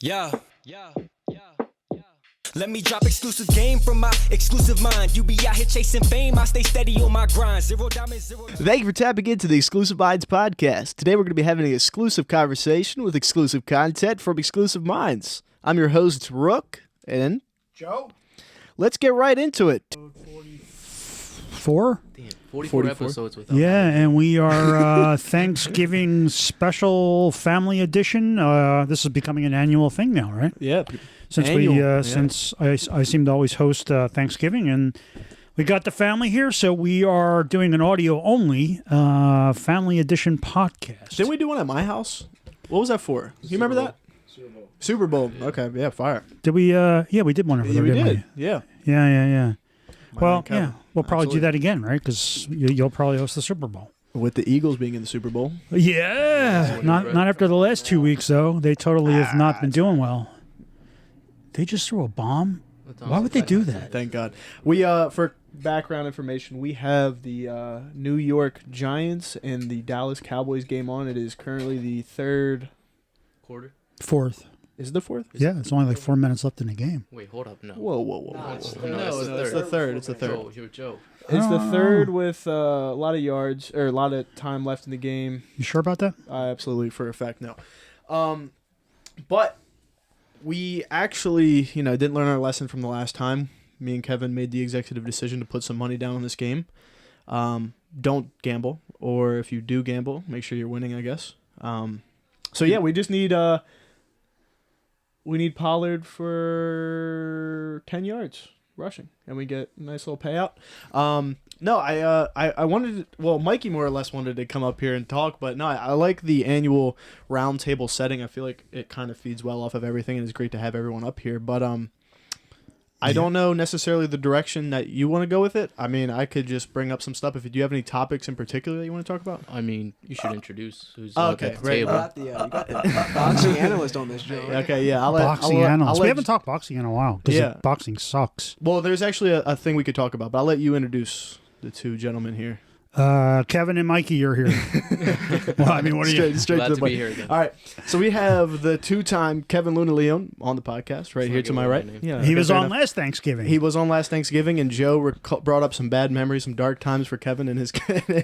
Yeah. Let me drop exclusive game from my exclusive mind. You be out here chasing fame, I stay steady on my grind. Zero diamonds, zero. Thank you for tapping into the Exclusive Minds podcast. Today we're going to be having an exclusive conversation with exclusive content from Exclusive Minds. I'm your host, Rook, and Joe. let's get right into it. 44 episodes without Yeah, and we are Thanksgiving special family edition. This is becoming an annual thing now, right? Yeah. Since since I seem to always host Thanksgiving, and we got the family here, so we are doing an audio only family edition podcast. Didn't we do one at my house? What was that for? You remember that? Super Bowl. Okay, yeah, fire. Did we? Yeah, we did one over there. We didn't did. Yeah. Yeah. Well, Kevin. yeah, we'll probably Absolutely. do that again, right? Because you'll probably host the Super Bowl. With the Eagles being in the Super Bowl. Yeah, not after the last 2 weeks though. They totally have not been doing well. They just threw a bomb. Why would they do that? Thank God. We for background information, we have the New York Giants and the Dallas Cowboys game on. It is currently the third quarter. Fourth. Is it the fourth? Yeah, it's only like 4 minutes left in the game. Wait, hold up, no. Whoa. It's No, it's the third. It's the third. Joe. It's the third with a lot of yards or a lot of time left in the game. You sure about that? Absolutely, for a fact, no. But we actually, didn't learn our lesson from the last time. Me and Kevin made the executive decision to put some money down on this game. Don't gamble, or if you do gamble, make sure you're winning, I guess. So yeah, we just need Pollard for 10 yards rushing, and we get a nice little payout. No, I wanted to, well, Mikey more or less wanted to come up here and talk, but no, I like the annual round table setting. I feel like it kind of feeds well off of everything, and it's great to have everyone up here. But I don't know necessarily the direction that you want to go with it. I mean, I could just bring up some stuff. If you have any topics in particular that you want to talk about? I mean, you should introduce who's okay, at the right. table. You got the boxing analyst on this, Joe. Right? Okay, yeah. Boxing analyst. We haven't talked boxing in a while because Yeah. boxing sucks. Well, there's actually a thing we could talk about, but I'll let you introduce the two gentlemen here. Kevin and Mikey, you're here. Well, I mean, what are you? Straight Glad to the to point. be here again. All right, so we have the two-time Kevin Luna Leon on the podcast right here to my right. Yeah, He okay, was fair on enough. last Thanksgiving. He was on last Thanksgiving, and Joe brought up some bad memories, some dark times for Kevin and his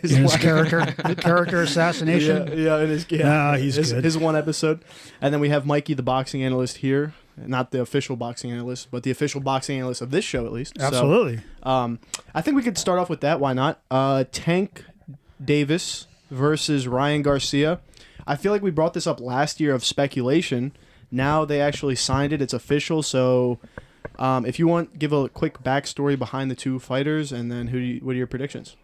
his life. character assassination. He's good. His one episode, and then we have Mikey, the boxing analyst here. Not the official boxing analyst, but the official boxing analyst of this show, at least. Absolutely. So, I think we could start off with that. Why not? Tank Davis versus Ryan Garcia. I feel like we brought this up last year of speculation. Now they actually signed it. It's official. So if you want, give a quick backstory behind the two fighters, and then what are your predictions?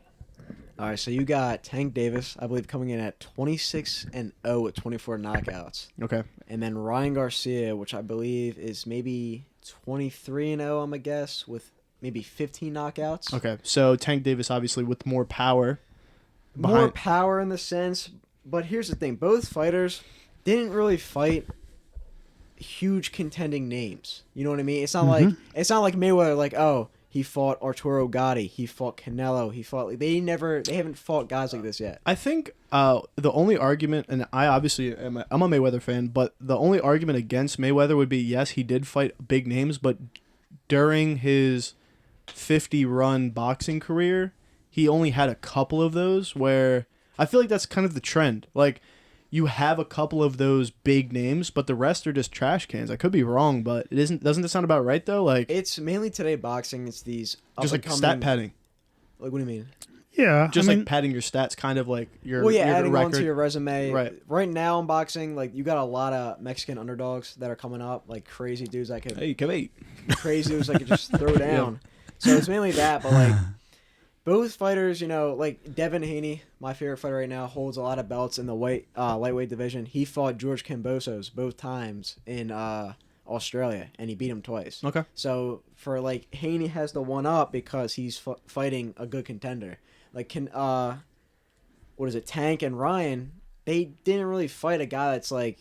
All right, so you got Tank Davis, I believe, coming in at 26-0 with 24 knockouts. Okay. And then Ryan Garcia, which I believe is maybe 23-0, I'm going to guess, with maybe 15 knockouts. Okay. So Tank Davis, obviously, with more power. More power in the sense, but here's the thing. Both fighters didn't really fight huge contending names. You know what I mean? It's not like Mayweather, like, oh, he fought Arturo Gatti, he fought Canelo, they haven't fought guys like this yet. I think the only argument, and I obviously I'm a Mayweather fan, but the only argument against Mayweather would be, yes, he did fight big names, but during his 50-run boxing career, he only had a couple of those where I feel like that's kind of the trend. Like, you have a couple of those big names, but the rest are just trash cans. I could be wrong, but it isn't. Doesn't it sound about right though? Like, It's mainly today boxing. It's these just like stat padding, Like, what do you mean? Yeah. just like padding your stats, kind of like your Adding record. on to your resume. Right. Right now in boxing, like, you got a lot of Mexican underdogs that are coming up, like crazy dudes that could just throw down. So it's mainly that, but like both fighters, like Devin Haney, my favorite fighter right now, holds a lot of belts in the lightweight division. He fought George Kambosos both times in Australia, and he beat him twice. Okay. So for like Haney has the one up because he's fighting a good contender. Like Tank and Ryan, they didn't really fight a guy that's like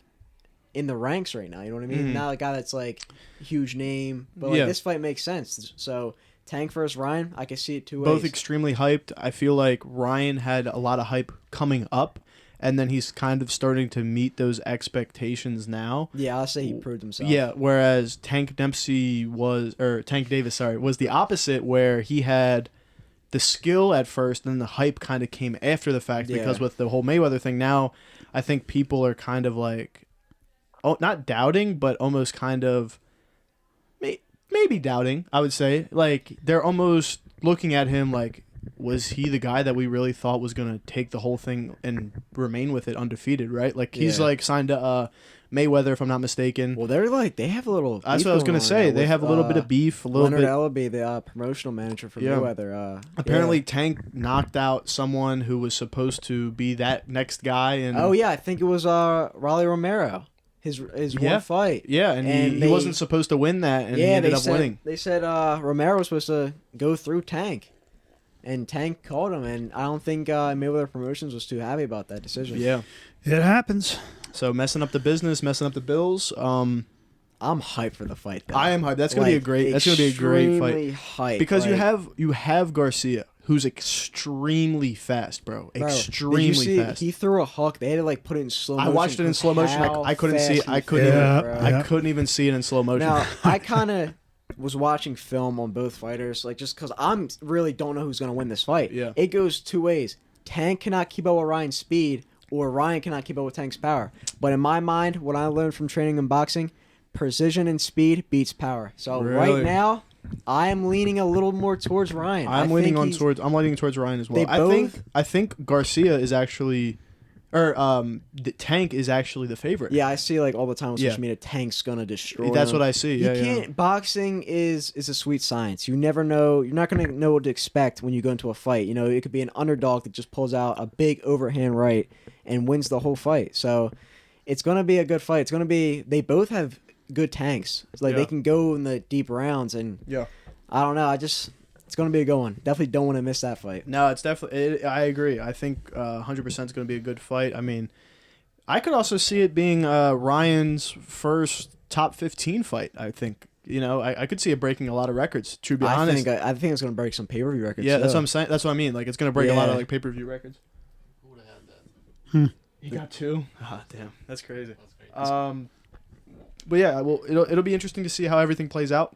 in the ranks right now. You know what I mean? Not a guy that's like a huge name, but like this fight makes sense. So Tank versus Ryan, I can see it two ways. Both extremely hyped. I feel like Ryan had a lot of hype coming up, and then he's kind of starting to meet those expectations now. Yeah, I'll say he proved himself. Yeah, whereas Tank Davis, was the opposite, where he had the skill at first, and the hype kind of came after the fact, because with the whole Mayweather thing, now I think people are kind of like, not doubting, but almost kind of maybe doubting, I would say. Like, they're almost looking at him like, was he the guy that we really thought was going to take the whole thing and remain with it undefeated, right? Like, he's like signed to Mayweather, if I'm not mistaken. Well, they have a little. That's what I was going to say. They have a little bit of beef, Leonard Ellaby, the promotional manager for Mayweather. Apparently, Tank knocked out someone who was supposed to be that next guy. And I think it was Raleigh Romero. His one fight. Yeah, and he wasn't supposed to win that, and he ended up winning. They said Romero was supposed to go through Tank. And Tank called him, and I don't think Mayweather Promotions was too happy about that decision. Yeah. It happens. So messing up the business, messing up the bills. I'm hyped for the fight, though. I am hyped. That's gonna be a great fight. Hyped. Because you have Garcia, who's extremely fast, bro. Extremely fast. He threw a hook. They had to put it in slow motion. I watched it in slow motion. I couldn't see it. I couldn't even see it in slow motion. Now, I kind of was watching film on both fighters, like, just because I'm really don't know who's going to win this fight. Yeah. It goes two ways. Tank cannot keep up with Ryan's speed, or Ryan cannot keep up with Tank's power. But in my mind, what I learned from training in boxing, precision and speed beats power. So right now, I am leaning a little more towards Ryan. I'm leaning towards Ryan as well. I think Garcia is actually, the Tank is actually the favorite. Yeah, I see all the time on social media, Tank's gonna destroy. That's him. what I see. You can't. Boxing is a sweet science. You never know. You're not gonna know what to expect when you go into a fight. It could be an underdog that just pulls out a big overhand right and wins the whole fight. So it's gonna be a good fight. It's gonna be. They both have good tanks. It's they can go in the deep rounds, and I don't know. It's going to be a good one. Definitely don't want to miss that fight. No, it's definitely. I agree. I think 100% is going to be a good fight. I mean, I could also see it being Ryan's first top 15 fight. I think. I could see it breaking a lot of records. To be honest, I think it's going to break some pay-per-view records. Yeah, that's what I'm saying. That's what I mean. Like, it's going to break a lot of pay-per-view records. Who would have had that? You got two. Ah, damn, that's crazy. But yeah, well, it'll be interesting to see how everything plays out.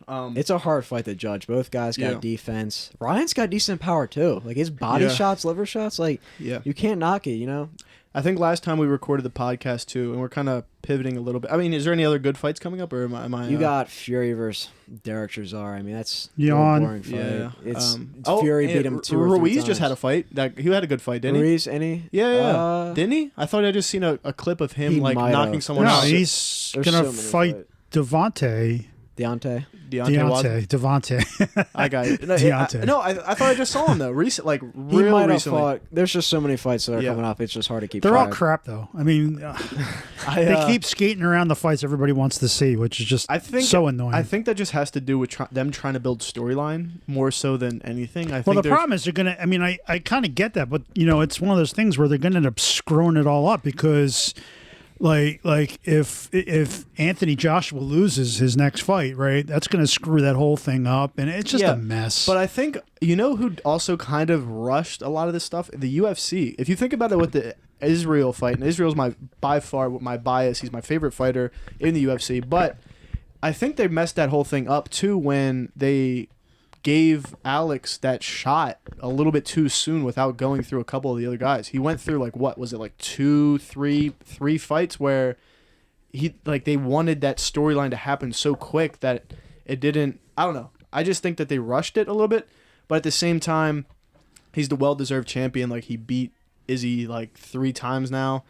It's a hard fight to judge. Both guys got defense. Ryan's got decent power too. Like his body shots, liver shots, you can't knock it, I think last time we recorded the podcast too, and we're kind of pivoting a little bit. I mean, is there any other good fights coming up, or am I? You got Fury versus Derek Chisar. I mean, that's a boring fight. Yeah. It's Fury beat him 2 or 3 Ruiz times. just had a fight. He had a good fight, didn't he? Ruiz, any? Yeah. Didn't he? I thought I just seen a clip of him knocking someone out. No, he's gonna fight Devontae. Deontay. I got it. I thought I just saw him though. Recently. Fought. There's just so many fights that are coming up. It's just hard to keep. They're track. all crap though. I mean, they keep skating around the fights everybody wants to see, which is just so annoying. I think that just has to do with them trying to build storyline more so than anything. Well, the problem is they're gonna. I mean, I kind of get that, but it's one of those things where they're gonna end up screwing it all up because. Like if Anthony Joshua loses his next fight, right, that's going to screw that whole thing up, and it's just a mess. But I think who also kind of rushed a lot of this stuff? The UFC. If you think about it with the Israel fight, and Israel's by far my bias. He's my favorite fighter in the UFC, but I think they messed that whole thing up too when they gave Alex that shot a little bit too soon without going through a couple of the other guys. He went through three fights where they wanted that storyline to happen so quick that it didn't. I don't know. I just think that they rushed it a little bit, but at the same time, he's the well-deserved champion. Like, he beat Izzy 3 times now.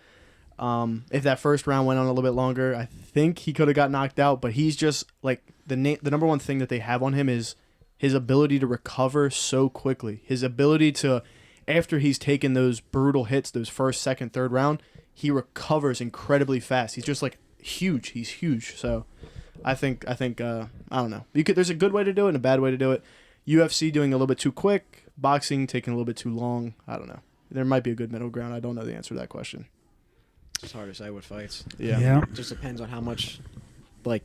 If that first round went on a little bit longer, I think he could have got knocked out. But he's just the number one thing that they have on him is his ability to recover so quickly. His ability to, after he's taken those brutal hits, those first, second, third round, he recovers incredibly fast. He's just huge. He's huge. So I think I don't know. There's a good way to do it and a bad way to do it. UFC doing a little bit too quick, boxing taking a little bit too long. I don't know. There might be a good middle ground. I don't know the answer to that question. It's hard to say with fights. Yeah. It just depends on how much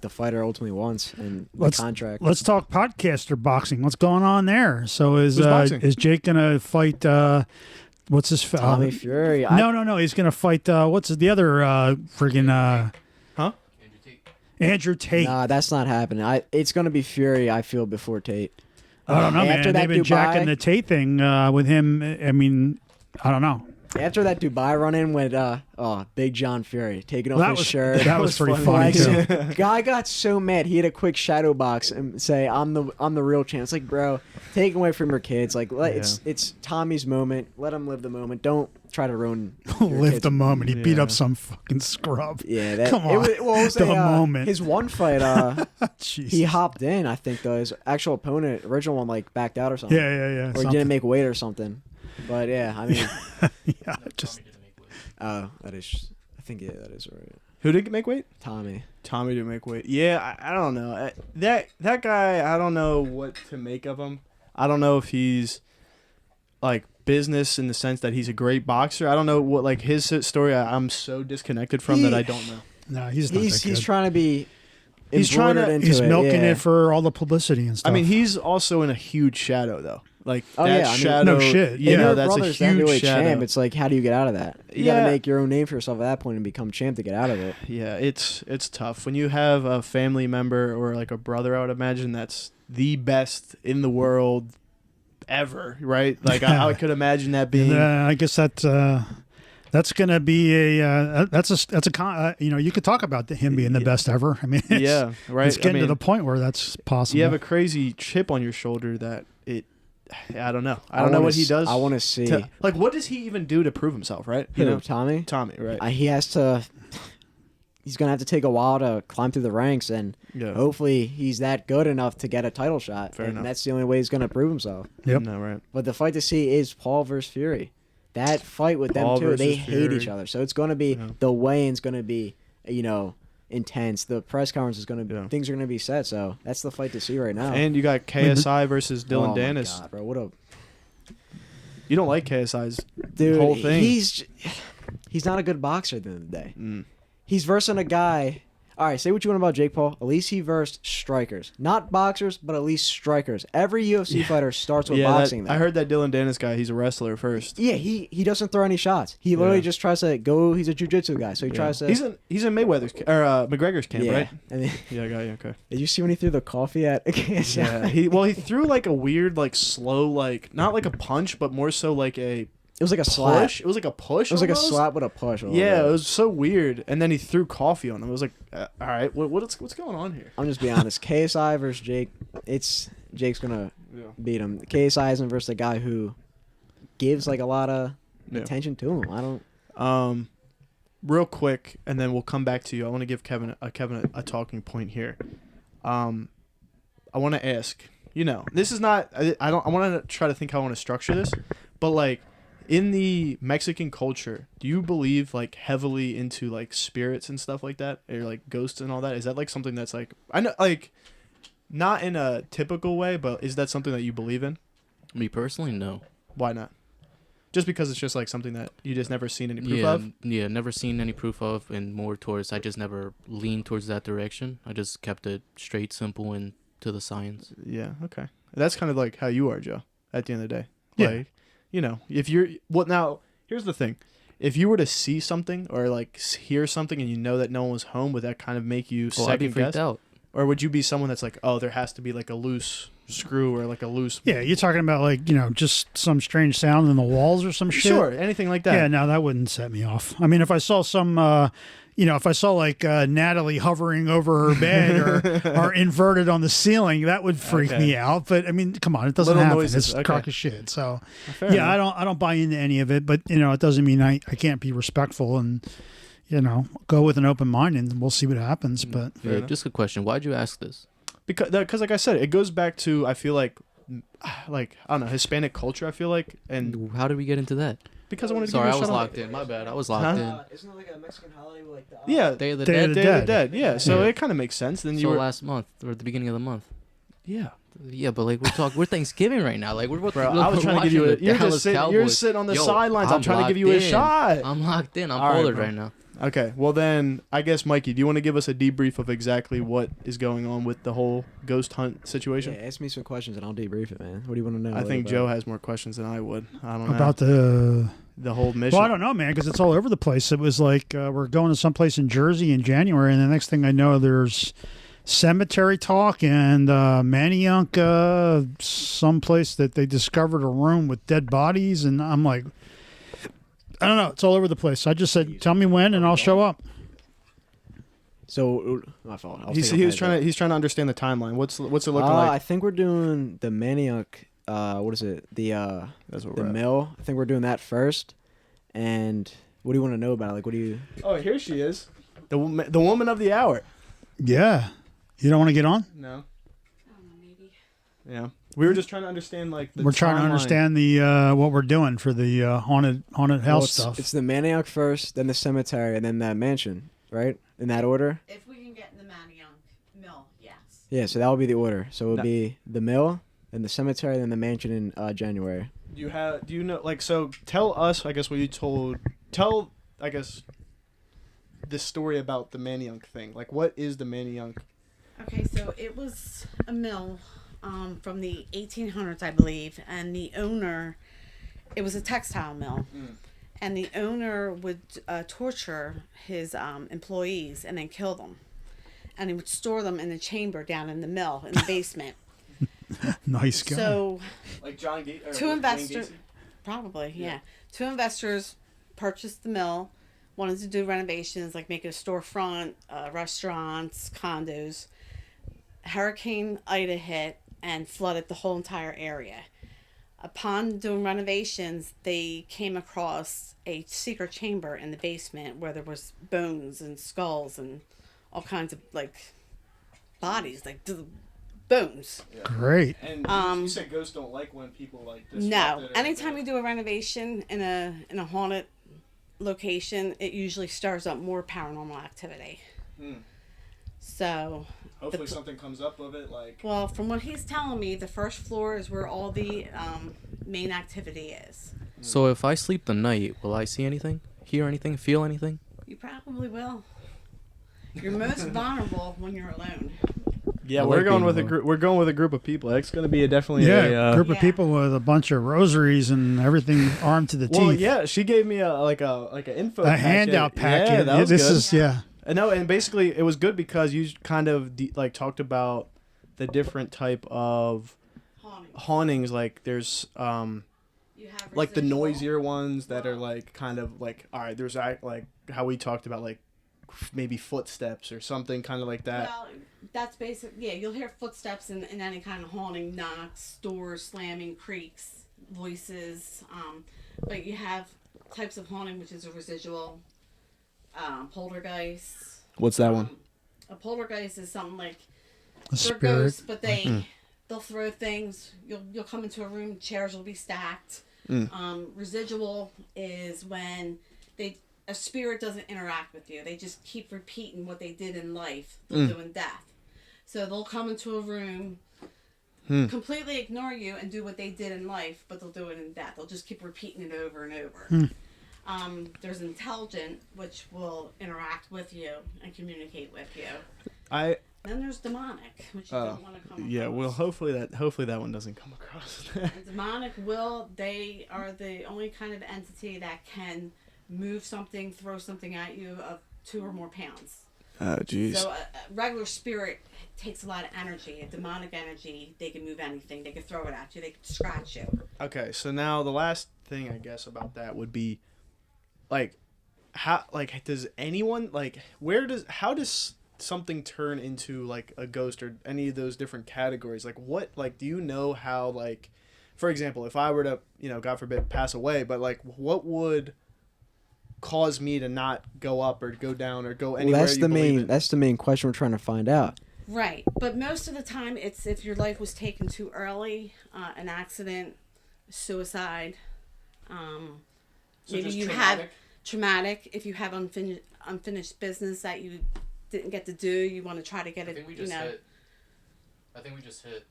the fighter ultimately wants and the contract. Let's talk podcaster boxing. What's going on there? So is Jake gonna fight what's his Tommy Fury. No. He's gonna fight. What's the other friggin' Huh? Andrew Tate. Nah, that's not happening. It's gonna be Fury. I feel before Tate. I don't know, After man. that They've been Dubai- jacking the Tate thing with him. I mean, I don't know. After that Dubai run-in with Big John Fury taking off his shirt. That was pretty funny too. Guy got so mad he had a quick shadow box and say, "I'm the real champ." It's like, bro, take away from your kids. Like, it's Tommy's moment. Let him live the moment. Don't try to ruin. Live the moment. He beat up some fucking scrub. Yeah, that, come on. It was the moment. His one fight, Jesus. he hopped in. I think though his actual opponent, original one, like backed out or something. Yeah. Or he didn't make weight or something. But yeah, I mean, yeah, just. that is. I think that is right. Who did make weight? Tommy didn't make weight. Yeah, I don't know. That guy, I don't know what to make of him. I don't know if he's like business in the sense that he's a great boxer. I don't know what like his story. I'm so disconnected from that I don't know. No, he's not that good. He's trying to be. He's trying to. Into He's it, milking yeah. it for all the publicity and stuff. I mean, he's also in a huge shadow though. Like Oh, that yeah, I mean, shadow. no shit. Yeah, If your that's a brother's huge heavyweight shadow. champ. It's like, how do you get out of that? You Yeah. gotta make your own name for yourself at that point and become champ to get out of it. Yeah, it's tough when you have a family member or like a brother. I would imagine that's the best in the world ever, right? Like I could imagine that being. I guess that's gonna be a you could talk about him being the best ever. I mean, Yeah, right. It's getting to the point where that's possible. You have a crazy chip on your shoulder that I don't know. I don't know what he does. I want to see. Like, what does he even do to prove himself, right? You Who, know, Tommy? Tommy, right? He has to. He's gonna have to take a while to climb through the ranks, and Yeah. hopefully he's that good enough to get a title shot. Fair and enough. that's the only way he's gonna prove himself. Yep. No, right. But the fight to see is Paul versus Fury. That fight with Paul them two, they versus hate Fury. each other. So it's gonna be the weigh-in's gonna be intense. The press conference is gonna be things are gonna be set. So that's the fight to see right now. And you got KSI versus Dylan Dennis. My God, bro, what a You don't like KSI's dude! whole thing. He's not a good boxer at the end of the day. Mm. He's versing a guy. All right, say what you want about Jake Paul. At least he versed strikers, not boxers, but at least strikers. Every UFC fighter starts with boxing. I heard that Dylan Dennis guy. He's a wrestler first. Yeah, he doesn't throw any shots. He literally just tries to go. He's a jiu-jitsu guy, so he tries to. He's in Mayweather's or McGregor's camp, yeah. right? And then, Yeah, I got you. Okay. did you see when he threw the coffee at? Yeah. He threw like a weird, like slow, like not like a punch, but more so like a It was like a slap. push. It was like a push. It was like a almost. slap with a push. Yeah, it was so weird. And then he threw coffee on him. It was like, all right, what's going on here? I'm just being honest. KSI versus Jake. Jake's gonna beat him. KSI isn't versus a guy who gives like a lot of attention to him. I don't. Real quick, and then we'll come back to you. I want to give Kevin a talking point here. I want to ask. This is not. I want to try to think how I want to structure this, but like. In the Mexican culture, do you believe like heavily into like spirits and stuff like that, or like ghosts and all that? Is that like something that's like I know like not in a typical way, but is that something that you believe in? Me personally, no. Why not? Just because it's just like something that you just never seen any proof of? Yeah, never seen any proof of, and more towards I just never leaned towards that direction. I just kept it straight, simple, and to the science. Yeah, okay. That's kind of like how you are, Joe, at the end of the day. Yeah. Like, if you're now here's the thing. If you were to see something or like hear something and you know that no one was home, would that kind of make you Well, I'd be second freaked guess? out. Or would you be someone that's like, oh, there has to be like a loose screw or like a loose Yeah, you're talking about like, just some strange sound in the walls or some shit. Sure, anything like that. Yeah, no, that wouldn't set me off. I mean, if I saw some, if I saw like Natalie hovering over her bed or inverted on the ceiling, that would freak me out. But I mean, come on, it doesn't Little happen. noises, It's okay. crock of shit. So Fair yeah, enough. I don't buy into any of it. But it doesn't mean I can't be respectful and go with an open mind and we'll see what happens. But Fair enough. Just a question. Why'd you ask this? Because like I said, it goes back to I feel like I don't know, Hispanic culture. I feel like, and How did we get into that? because I wanted to Sorry, give I you a was shout out. locked in. My bad. I was locked in. Isn't it like a Mexican holiday with like the Yeah, Day of the Day Dead. of the Day of the Dead. Dead. Yeah, so Yeah. it kind of makes sense. Then you So were last month or at the beginning of the month. yeah. Yeah, but like we're Thanksgiving right now. Like we're both. Bro, I was trying to give you a. You're sitting on the sidelines. I'm trying to give you a shot. I'm locked in. I'm All right, bothered bro. right now. Okay, well then, I guess Mikey, do you want to give us a debrief of exactly what is going on with the whole ghost hunt situation? Yeah, ask me some questions and I'll debrief it, man. What do you want to know? I think about? Joe has more questions than I would. I don't know. about the the whole mission? Well, I don't know, man, because it's all over the place. It was like we're going to someplace in Jersey in January, and the next thing I know, there's cemetery talk and Manayunk, someplace that they discovered a room with dead bodies, and I'm like, I don't know. It's all over the place. I just said, tell me when, and I'll show up. So my fault. He's trying to understand the timeline. What's it looking like? I think we're doing the Manayunk. What is it? That's what the we're at. mill. I think we're doing that first. And what do you want to know about it? Like, what do you? Oh, here she is, the woman of the hour. Yeah. You don't want to get on? No. Maybe. Yeah. We were just trying to understand like the We're trying to timeline. understand the what we're doing for the haunted house stuff. It's the Manayunk first, then the cemetery, and then that mansion, right? In that order. If we can get in the Manayunk mill, yes. Yeah. So that would be the order. So it would be the mill, then the cemetery, then the mansion in January. Do you know, like, so tell us, I guess, what you tell, I guess, the story about the Manayunk thing. Like, what is the Manayunk? Okay, so it was a mill from the 1800s, I believe, and the owner, it was a textile mill, and the owner would torture his employees and then kill them, and he would store them in a chamber down in the mill in the basement. Nice guy. So, Like John Gates? two investors, probably, yeah. Two investors purchased the mill, wanted to do renovations, like make it a storefront, restaurants, condos. Hurricane Ida hit and flooded the whole entire area. Upon doing renovations, they came across a secret chamber in the basement where there was bones and skulls and all kinds of like bodies, like bones. Great. And you said ghosts don't like when people like No, anytime you do a renovation in a haunted location, it usually stirs up more paranormal activity. So hopefully something comes up of it, like. well, from what he's telling me, the first floor is where all the main activity is. So if I sleep the night, will I see anything, hear anything, feel anything? You probably will. You're most vulnerable when you're alone. Yeah, I we're like going being with a alone. group. We're going with a group of people. It's going to be definitely Yeah, a group of Yeah. people with a bunch of rosaries and everything armed to the Well, teeth. yeah, she gave me an info A handout packet. Yeah, that was this good. is yeah. No, and basically it was good because you kind of like talked about the different type of Haunting. hauntings. Like there's You have like the residual. noisier ones that are like kind of like, all right, there's like how we talked about like maybe footsteps or something kind of like that. Well, that's basic. Yeah, you'll hear footsteps in any kind of haunting, knocks, doors slamming, creaks, voices. But you have types of haunting, which is a residual, poltergeist. What's that one? A poltergeist is something like A they're spirit. ghosts, but they'll throw things. You'll come into a room, chairs will be stacked. Residual is when a spirit doesn't interact with you. They just keep repeating what they did in life. They'll do in death. So they'll come into a room, completely ignore you, and do what they did in life, but they'll do it in death. They'll just keep repeating it over and over. There's intelligent, which will interact with you and communicate with you. Then there's demonic, which you don't want to come across. Yeah, well, hopefully that one doesn't come across. And demonic they are the only kind of entity that can move something, throw something at you of 2 or more pounds. Oh, jeez. So a regular spirit takes a lot of energy. A demonic energy, they can move anything. They can throw it at you. They can scratch you. Okay, so now the last thing I guess about that would be, like, how does anyone how does something turn into like a ghost or any of those different categories? Like, what, like, do you know how, like, for example, if I were to, God forbid, pass away, but like, what would cause me to not go up or go down or go anywhere? That's the main question we're trying to find out. Right, but most of the time, it's if your life was taken too early, an accident, suicide. Maybe you have traumatic. If you have unfinished business that you didn't get to do, you want to try to get it. I think we just hit. I think we just hit.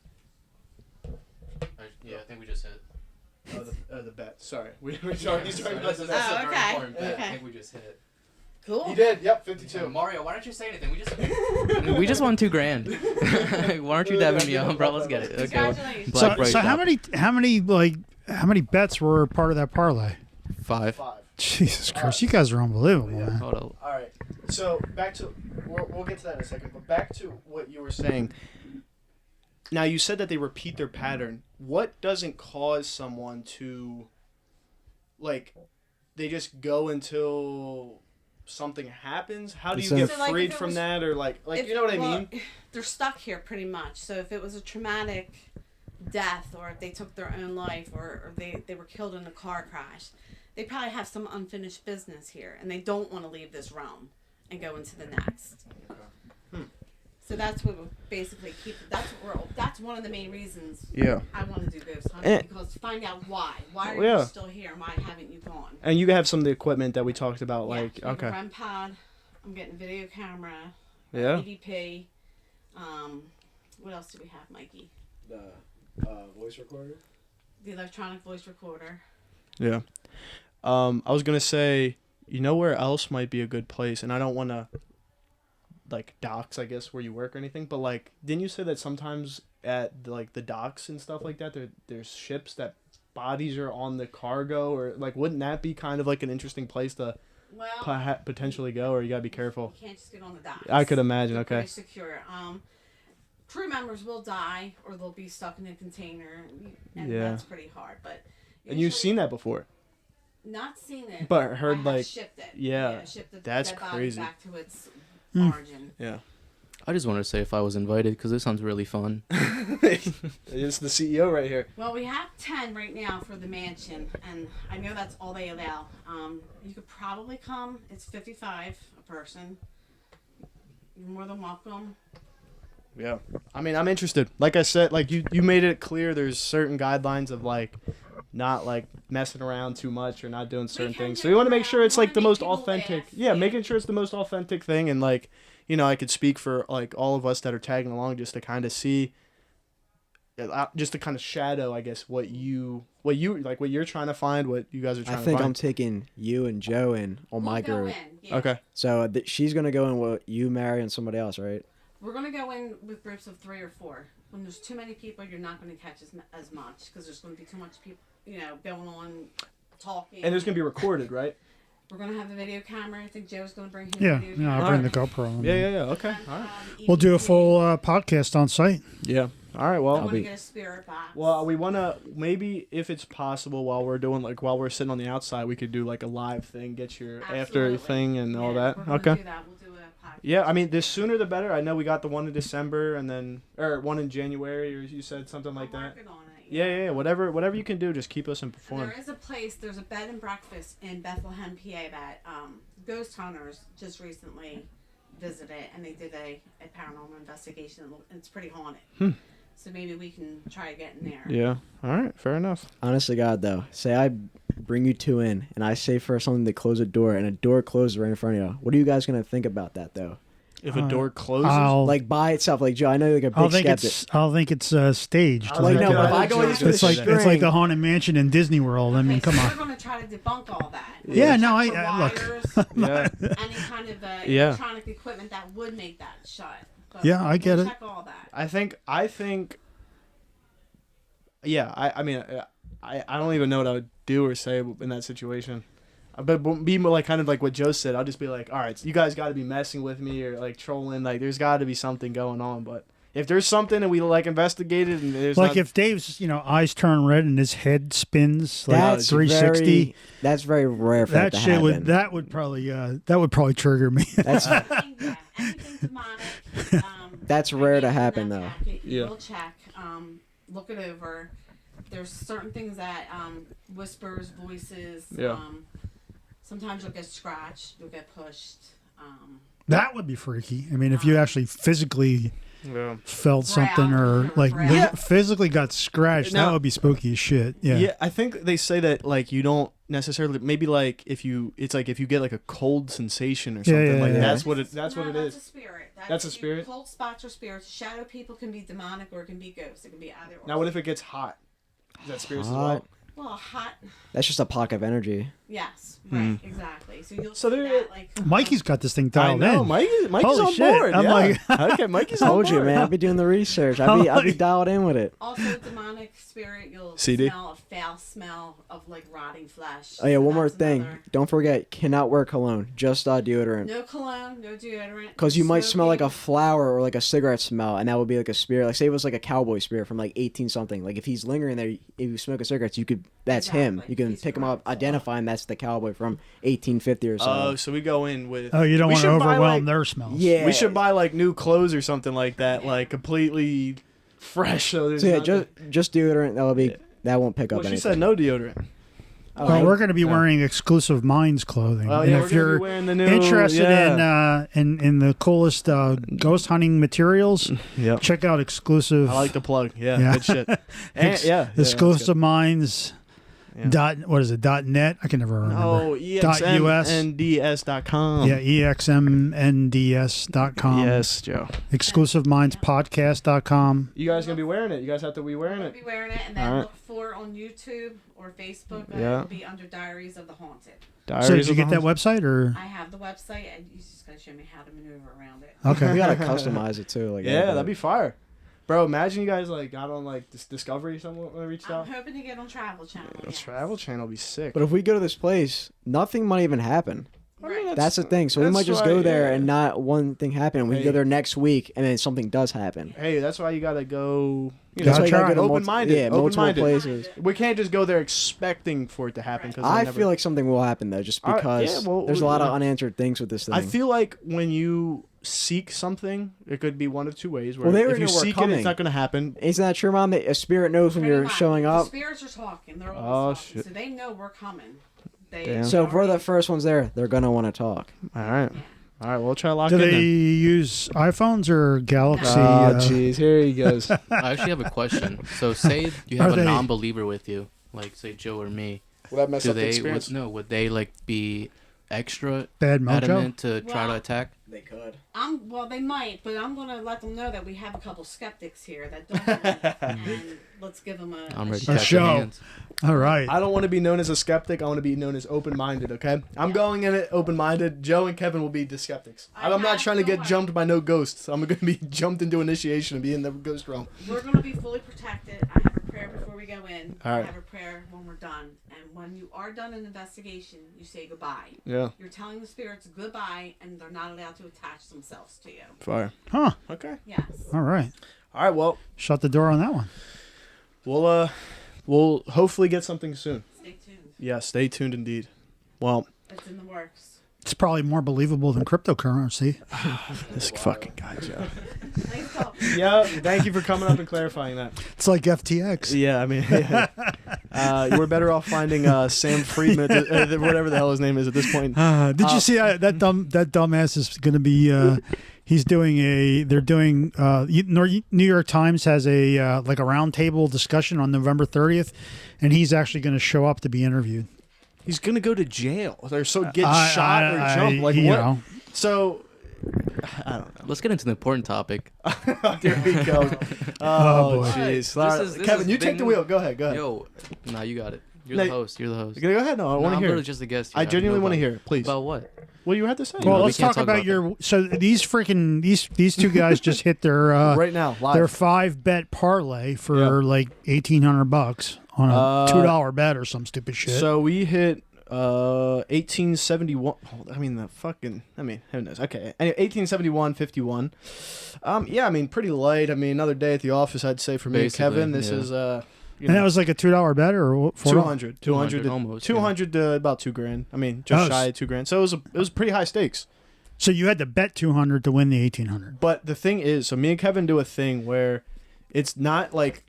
I think we just hit. Oh, the bet. Sorry. He's already That's started. a very okay. important bet. Okay. I think we just hit it. Cool. He did. Yep, 52. Mario, why don't you say anything? We just won $2,000. Why aren't you dabbing me on, bro? Let's get it. Okay. Congratulations. Black So Friday how shop. many bets were part of that parlay? 5. Jesus Christ, you guys are unbelievable, man. Hold up. All right. So back to we'll get to that in a second, but back to what you were saying. Now you said that they repeat their pattern. What doesn't cause someone to, like, they just go until something happens? How do you get So, like, freed if it from was- that, or like you know what I mean? They're stuck here pretty much. So if it was a traumatic death, or if they took their own life, or they were killed in a car crash, they probably have some unfinished business here, and they don't want to leave this realm and go into the next. So that's what we'll basically keep. That's one of the main reasons. Yeah. I want to do ghost hunting, because to find out why are you still here, and why haven't you gone? And you have some of the equipment that we talked about, like I have okay. a REM pod. I'm getting video camera. Yeah. EVP. What else do we have, Mikey? The voice recorder. The electronic voice recorder. Yeah. I was gonna say, you know where else might be a good place, and I don't want to, like, docks, I guess, where you work or anything, but, like, didn't you say that sometimes at, like, the docks and stuff like that, there's ships that bodies are on the cargo, or, like, wouldn't that be kind of, like, an interesting place to potentially go, or you gotta be careful? You can't just get on the docks. I could imagine, They're okay. pretty secure. Crew members will die, or they'll be stuck in a container, and Yeah. that's pretty hard, but... And you've seen that before? Not seen it, But heard, I have like, shipped it. yeah, shipped the that's dead body crazy. back to its origin. Yeah. I just wanted to say if I was invited, because this sounds really fun. It's the CEO right here. Well, we have 10 right now for the mansion, and I know that's all they allow. You could probably come. It's $55 a person. You're more than welcome. Yeah. I mean, I'm interested. Like I said, like, you made it clear there's certain guidelines of, like, not, like, messing around too much or not doing certain can things. So joke you want to make around. sure it's, We like, wanna the make most people authentic. laugh. Yeah, Yeah. making sure it's the most authentic thing. And, like, you know, I could speak for, like, all of us that are tagging along just to kind of see, just to kind of shadow, I guess, what you're trying to find, what you guys are trying I to think find. I'm taking you and Joe in on my We'll go group. in, yeah. Okay. So she's gonna go in with you, Mary, and somebody else, right? We're going to go in with groups of 3 or 4. When there's too many people, you're not going to catch as much, because there's going to be too much people, going on, talking. And it's going to be recorded, right? We're going to have the video camera. I think Joe's going to bring his Yeah, video yeah, camera. I'll bring the GoPro. Yeah. Okay. And, All right. We'll do a EVP. full podcast on site. Yeah. All right. I Well, want to be- get a spirit box. Well, we want to, maybe if it's possible, while we're sitting on the outside, we could do, like, a live thing, get your after Absolutely. thing and all that. We're gonna Okay. do that. We'll do a podcast. Yeah, I mean, the sooner the better. I know we got the one in December and then, or one in January, or you said something like I'm that. working on it. Yeah. Whatever you can do, just keep us And informed. there is a place, there's a bed and breakfast in Bethlehem, PA that ghost hunters just recently visited, and they did a paranormal investigation, and it's pretty haunted. So maybe we can try to get in there. Yeah. All right. Fair enough. Honest to God, though, say I bring you 2 in, and I say for something to close a door, and a door closes right in front of you. What are you guys gonna think about that, though? If a door closes, Like by itself, like Joe, I know you're like a big skeptic. I'll think it's staged. I Like, think, no, but if I I think go in Joe's with It's a like gonna say it's like string- the Haunted Mansion in Disney World. I mean, Okay, come so on. we're going to try to debunk all that. Yeah, We're no, gonna check for look. wires, Yeah. any kind of Yeah. electronic equipment that would make that shut. But Yeah, I get we'll it. Check all that. I think. Yeah, I mean, I don't even know what I would do or say in that situation. But be more like kind of like what Joe said. I'll just be like, all right, so you guys got to be messing with me or like trolling. Like, there's got to be something going on. But if there's something and we like investigated and there's Like not, if Dave's eyes turn red and his head spins like That's 360. That's very rare for that That to shit happen. that would probably trigger me. That's Anything demonic. That's I rare gave to you happen, that though. packet. You Yeah. will check. Look it over. There's certain things that whispers, voices. Yeah. Sometimes you'll get scratched. You'll get pushed. That would be freaky. I mean, if you actually physically yeah. felt something or like Yeah. physically got scratched, Now- that would be spooky as shit. Yeah. I think they say that like you don't necessarily maybe like if you get like a cold sensation or something like yeah. that's what it That's is. a spirit. That's a spirit? Cold spots are spirits. Shadow people can be demonic or it can be ghosts. It can be either or. Now what if it gets hot? Is that spirits as well? hot. Well, hot. That's just a pocket of energy. Yes, right, exactly. So you'll So see there- that, like Mikey's got this thing I dialed know, in. Mikey's Holy on shit. board. I'm yeah. like- Okay, Mikey's on Told board. you, man. I'll be doing the research. I'll be dialed in with it. also demonic spirit. You'll CD? smell a foul smell of like rotting flesh. Oh yeah, So one more that's thing. another- Don't forget, cannot wear cologne. Just deodorant. No cologne, no deodorant. Because you might smell like a smoking. flower or like a cigarette smell, and that would be like a spirit. Like say it was like a cowboy spirit from like 18 something. Like if he's lingering there, if you smoke cigarettes, you could. That's him. Exactly. You can He's pick him up, correct. identify him. That's the cowboy from 1850 or something. Oh, so we go in with. Oh, you don't we want to should buy, overwhelm like- their smells. yeah. We should buy like new clothes or something like that, like completely fresh. So there's So yeah, nothing- just deodorant. That'll be. That won't pick up Well, she anything. said no deodorant. Well, we're going to be wearing exclusive Minds clothing. Oh and yeah, if we're gonna you're be wearing the new. interested yeah. in the coolest ghost hunting materials, Yep. check out exclusive. I like the plug. Yeah, Yeah. good shit. And, yeah, exclusive Minds. Yeah. Dot what is it? .net. I can never remember. Oh, .us. EXMNDS.com. Yeah, exmnds.com. Yes, Joe. Exclusivemindspodcast.com. You guys gonna be wearing it? You guys have to be wearing I'll it. be wearing it, and then Alright. look for on YouTube or Facebook. Yeah. It'll be under Diaries of the Haunted. So did you get that website or? I have the website, and you're just gonna show me how to maneuver around it. Okay. We gotta customize it too. Like Yeah, that'd be fire. Bro, imagine you guys like got on like this Discovery someone reached I'm out. hoping to get on Travel Channel. The yes. Travel Channel would be sick. But if we go to this place, nothing might even happen. Right. That's the thing. So we that's might just why- go there yeah. and not one thing happen. We Hey. go there next week, and then something does happen. Hey, that's why you gotta go. You That's know, why you gotta try. go to open-minded. Yeah, multiple open-minded. places. We can't just go there expecting for it to happen. Cause I never... feel like something will happen though, just Yeah, because well, there's a lot of yeah. unanswered things with this thing. I feel like when you seek something, it could be one of two ways. Where Well, they if already you know we're seek it, coming. it's not gonna happen. Isn't that true, Mom? That a spirit knows when Pretty you're much. showing The up. spirits are talking. They're Oh, always talking, shit. so they know we're coming. They Damn. So if we're the first ones there, they're gonna want to talk. All right, all right. We'll try to lock Do in. they Then. use iPhones or Galaxy? Oh, jeez, here he goes. I actually have a question. So say you have Are a they- non-believer with you, like say Joe or me. Will that mess Do up the they experience? would they like be extra Bad mojo? adamant to try to Well, attack? They could. well, they might, but I'm gonna let them know that we have a couple skeptics here that don't believe, and let's give them a. I'm ready a to A catch show. your hands. All right. I don't want to be known as a skeptic. I want to be known as open-minded. Okay, I'm going in it open-minded. Joe and Kevin will be the skeptics. I I'm not have trying to no get way. jumped by no ghosts. I'm going to be jumped into initiation and be in the ghost realm. We're gonna be fully protected. I have a prayer before we go in. All right. I have a prayer when we're done, and when you are done an investigation, you say goodbye. Yeah, You're telling the spirits goodbye, and they're not allowed to attach themselves to you. fire. Huh. Okay. Yes. All right. All right. Well, Shut the door on that one. we'll hopefully get something soon. Stay tuned. Yeah, stay tuned indeed. Well, It's in the works. It's probably more believable than cryptocurrency. this fucking guy, Joe. Nice talk. Yeah, thank you for coming up and clarifying that. It's like FTX. Yeah, I mean, we're better off finding Sam Friedman, whatever the hell his name is at this point. Did you see that dumbass is going to be? He's doing a. They're doing. New York Times has a like a roundtable discussion on November 30th, and he's actually going to show up to be interviewed. He's gonna go to jail or so get shot or jump. Like you what? know. So I don't know. Let's get into the important topic. There we go. Oh, Oh boy. jeez. This Kevin, has you take been- the wheel. Go ahead. Go ahead. Yo, nah, you got it. You're No, the host. You're the host. Go ahead. No, I No, want to I'm hear. really It. just a guest. I here. genuinely know want to about- hear it. Please. About what? What do you have to say? Well, we let's can't talk talk about about your. So these freaking these two guys just hit their right now, live. their 5-bet parlay for Yeah. like $1,800 on a $2 bet or some stupid shit. So we hit 1871. I mean who knows? Okay. Anyway, 1871.51. Yeah, I mean pretty light. I mean another day at the office. I'd say for me, and Basically, Kevin. This yeah. is and that was like a $2 bet or what? 200 almost, 200 to about $2,000. I mean just Oh, shy of $2,000. So it was pretty high stakes. So you had to bet 200 to win the 1,800. But the thing is, so me and Kevin do a thing where it's not like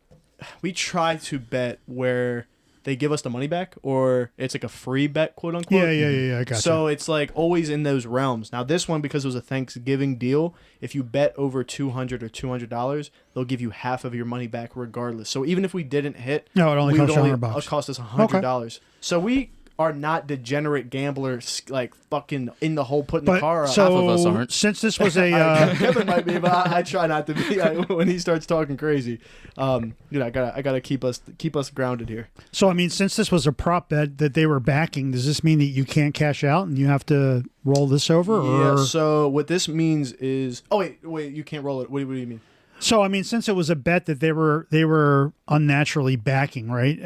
we try to bet where they give us the money back or it's like a free bet, quote unquote. Yeah. I got So it's like always in those realms. Now this one, because it was a Thanksgiving deal, if you bet over $200 or $200, they'll give you half of your money back regardless. So even if we didn't hit, No, it only we would cost you $100. cost us $100. So we are not degenerate gamblers, like fucking in the hole putting the But car up. so Half of us aren't. since this was a Kevin might be, but I try not to be when he starts talking crazy. I gotta keep us grounded here. so I mean, since this was a prop bet that they were backing, does this mean that you can't cash out and you have to roll this over? Yeah. Or So what this means is, wait, you can't roll it. What do you mean? so I mean, since it was a bet that they were unnaturally backing, right?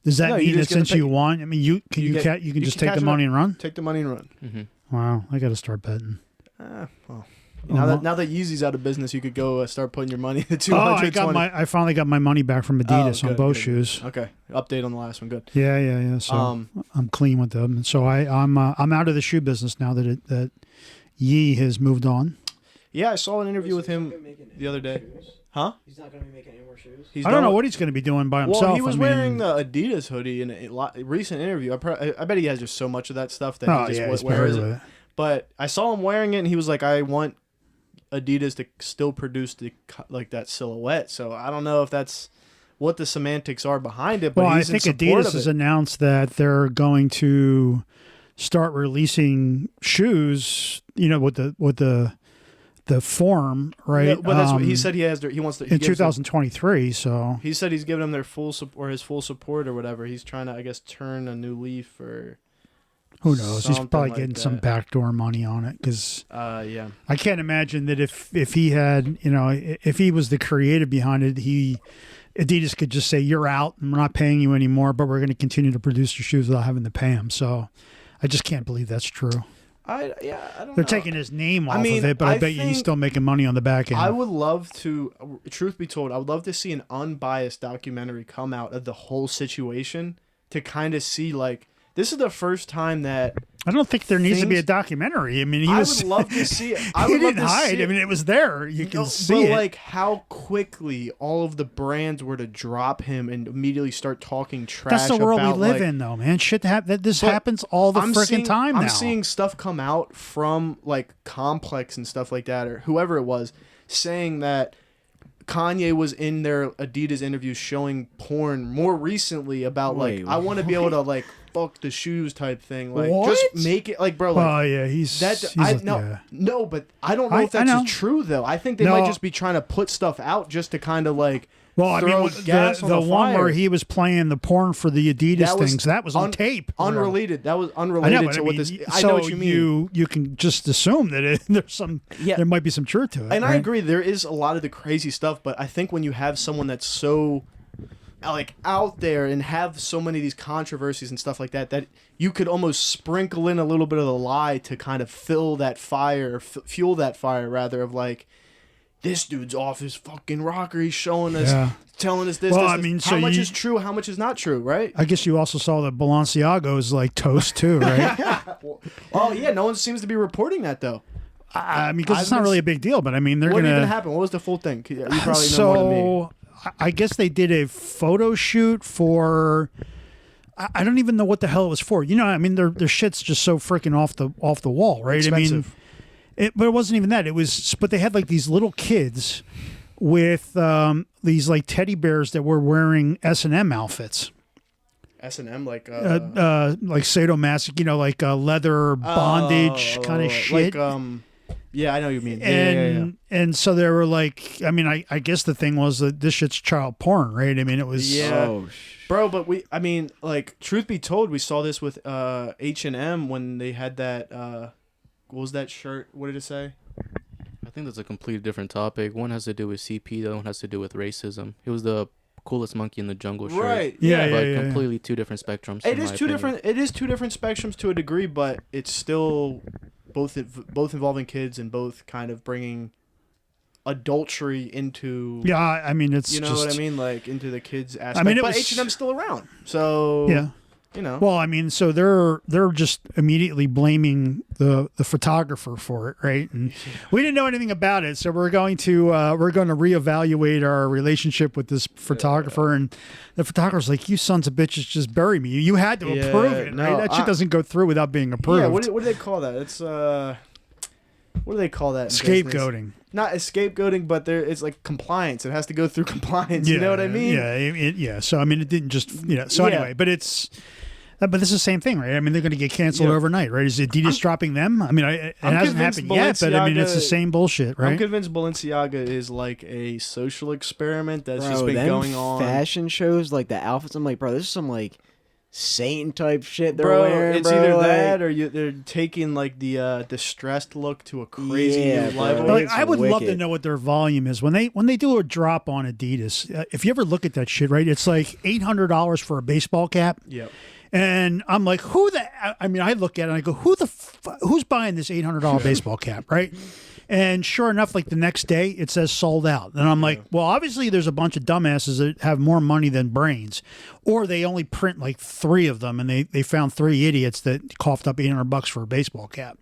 Does that No, you mean that just get to since pay- you won, I mean, you can you just take cash the it money out. and run? Take the money and run. Wow, I got to start betting. Well, now that Yeezy's out of business, you could go start putting your money into Oh, 220. I finally got my money back from Adidas on good, both good. shoes. Okay, update on the last one. Good. Yeah. So I'm clean with them. So I'm out of the shoe business now that Yee has moved on. Yeah, I saw an interview with him the other day. Huh? He's not going to be making any more shoes. He's I don't know done- what he's going to be doing by himself. Well, he was I mean, wearing the Adidas hoodie in a recent interview. I bet he has just so much of that stuff that Oh he just yeah, he's wears buried it. with it. But I saw him wearing it, and he was like, "I want Adidas to still produce that silhouette." So I don't know if that's what the semantics are behind it. But Well, I he's think in support Adidas of has it. announced that they're going to start releasing shoes. With the form, right? Yeah, but that's what he said. He wants to in 2023. So He said he's giving them their full support, or his full support, or whatever. He's trying to, I guess, turn a new leaf, or who knows? He's something probably like getting some that. backdoor money on it because yeah. I can't imagine that if he had, if he was the creative behind it, Adidas could just say, "You're out, and we're not paying you anymore, but we're going to continue to produce your shoes without having to pay him." So I just can't believe that's true. I don't know. They're taking his name off mean, of it, but I bet you think he's still making money on the back end. I would love to, truth be told, I would love to see an unbiased documentary come out of the whole situation to kind of see, like, this is the first time that I don't think there needs to be a things- documentary. I mean, I would love to see it. I he would love didn't to hide. see I mean, it was there. You can see but it. like how quickly all of the brands were to drop him and immediately start talking trash. That's the world we about, live like, in, though, man. Shit, this But happens all the freaking seeing- time now. I'm seeing stuff come out from like Complex and stuff like that, or whoever it was, saying that Kanye was in their Adidas interviews showing porn more recently about Wait, I want to be able to like fuck the shoes type thing, like What? just make it like, bro. Like, Oh yeah, he's yeah. no, but I don't know I if that's know. true though. I think they No. might just be trying to put stuff out just to kind of like Well, I throw mean, gas the on the one fire. where he was playing the porn for the Adidas That was things, that was on tape. Unrelated. That was I unrelated know, but to I what mean, this. I so know what you mean. You can just assume that there might be some truth to it. And I right? agree, there is a lot of the crazy stuff, but I think when you have someone that's so like out there and have so many of these controversies and stuff like that, that you could almost sprinkle in a little bit of the lie to kind of fuel that fire rather, of like, this dude's off his fucking rocker. He's showing us, Yeah. telling us this. Well, this, I this. mean, how so much you- is true? How much is not true? Right? I guess you also saw that Balenciago is like toast too, right? Oh yeah, no one seems to be reporting that though. I mean, because it's I've not been really a big deal, but I mean, they're What gonna. even happened? What was the full thing? You probably know more than me. So I guess they did a photo shoot for. I don't even know what the hell it was for. I mean, their shit's just so freaking off the wall, right? Expensive. I mean, but it wasn't even that. It was, but they had like these little kids with these like teddy bears that were wearing S&M outfits. S&M like sadomasochism, like leather bondage kind of shit. Like yeah, I know what you mean. Yeah. And so they were like, I mean, I guess the thing was that this shit's child porn, right? I mean, it was. Yeah. Oh, Bro, but like, truth be told, we saw this with H&M when they had that what was that shirt? What did it say? I think that's a completely different topic. One has to do with CP, the other one has to do with racism. It was the coolest monkey in the jungle shirt. Right. Yeah, But yeah. completely two different spectrums. It in is my two opinion. different. It is two different spectrums to a degree, but it's still both involving kids and both kind of bringing adultery into. Yeah, I mean, it's You know just, what I mean? Like into the kids aspect. mean, it but was- H&M's still around, so Yeah. Well, I mean, so they're just immediately blaming the photographer for it, right? And we didn't know anything about it, so we're going to reevaluate our relationship with this photographer. And the photographer's like, "You sons of bitches, just bury me. You had to Yeah, approve it, no, right? That shit doesn't go through without being approved." Yeah, what do they call that? It's what do they call that? in business? Scapegoating. Not scapegoating, but it's like compliance. It has to go through compliance. You know what I mean? Yeah, yeah. So I mean, it didn't just So Yeah. anyway, but it's. But this is the same thing, right? I mean, they're going to get canceled overnight, right? Is Adidas dropping them? I mean, it hasn't happened yet, but I mean, it's the same bullshit, right? I'm convinced Balenciaga is like a social experiment that's just been them going on. Fashion shows, like the outfits, I'm like, bro, this is some like Satan type shit they're Bro, wearing. it's bro. either like, that or they're taking like the distressed look to a crazy Yeah, new bro. level. Like, It's I would love to wicked. know what their volume is when they do a drop on Adidas. If you ever look at that shit, right? It's like $800 for a baseball cap. Yep. And I'm like, I mean, I look at it and I go, who's buying this $800 baseball cap, right? And sure enough, like the next day, it says sold out. And I'm like, well, obviously there's a bunch of dumbasses that have more money than brains. Or they only print like 3 of them and they found 3 idiots that coughed up $800 for a baseball cap.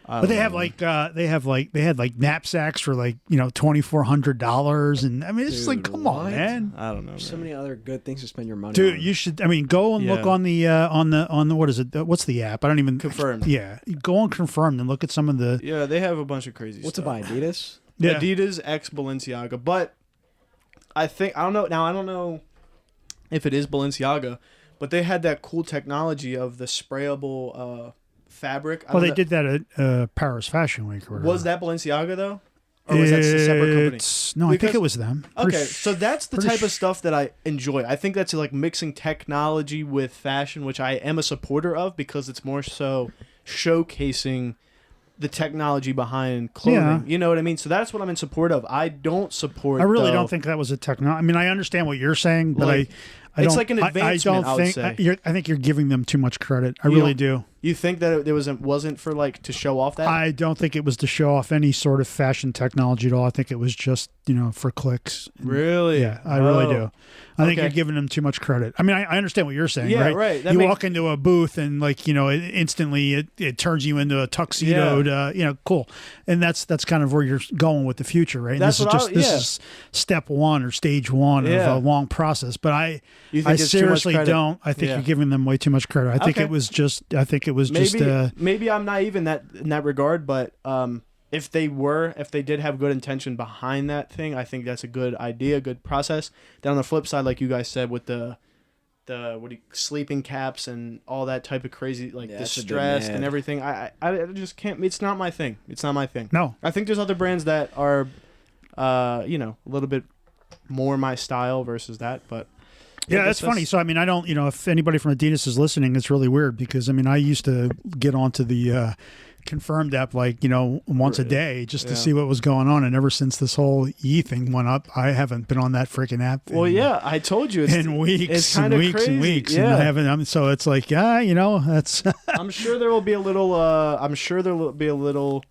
But they had like knapsacks for like, $2,400, and I mean it's just like, come on, what? man. I don't know. There's so many other good things to spend your money Dude, on. you should. I mean, go and look Yeah. on the what is it? What's the app? I don't even Confirmed. Yeah, go on Confirmed and look at some of the. Yeah, they have a bunch of crazy What's to stuff. buy, Adidas? Yeah. Adidas x Balenciaga, but I don't know if it is Balenciaga, but they had that cool technology of the sprayable fabric. Well, they did that at Paris Fashion Week. Or whatever. Was that Balenciaga though, or was that a separate company? No, I think Because- it was them. Okay, so that's the pretty type of stuff that I enjoy. I think that's like mixing technology with fashion, which I am a supporter of because it's more so showcasing the technology behind clothing. Yeah. You know what I mean? So that's what I'm in support of. I don't support. I really though, don't think that was a technology. I mean, I understand what you're saying, but Like, I it's don't. like an I advancement, don't I would think. say. I think you're giving them too much credit. I You really don't- do. You think that it wasn't for like to show off that? I don't think it was to show off any sort of fashion technology at all. I think it was just for clicks. Really? Yeah, I really Oh. do. I think Okay. you're giving them too much credit. I mean, I understand what you're saying, Yeah, right? right. That You makes- walk into a booth and instantly it turns you into a tuxedo. Cool. And that's kind of where you're going with the future, right? And That's this is what just I- this yeah. is step 1 or stage 1 Yeah. of a long process. But I You think I it's too much seriously credit? don't. I think Yeah. you're giving them way too much credit. I think Okay. it was just. Maybe maybe I'm naive in that regard, but if they did have good intention behind that thing, I think that's a good idea, good process. Then on the flip side, like you guys said, with the sleeping caps and all that type of crazy Yeah, that's a bit distressed and mad. everything, I just can't. It's not my thing. It's not my thing. No. I think there's other brands that are, a little bit more my style versus that, but. Yeah, that's funny. So, I mean, I don't, if anybody from Adidas is listening, it's really weird because, I mean, I used to get onto the Confirmed app once a day just to Yeah. see what was going on. And ever since this whole Ye thing went up, I haven't been on that freaking app. Well, yeah, I told you. In weeks it's and kinda weeks crazy. and weeks. Yeah. And I haven't, so it's like, that's. I'm sure there will be a little.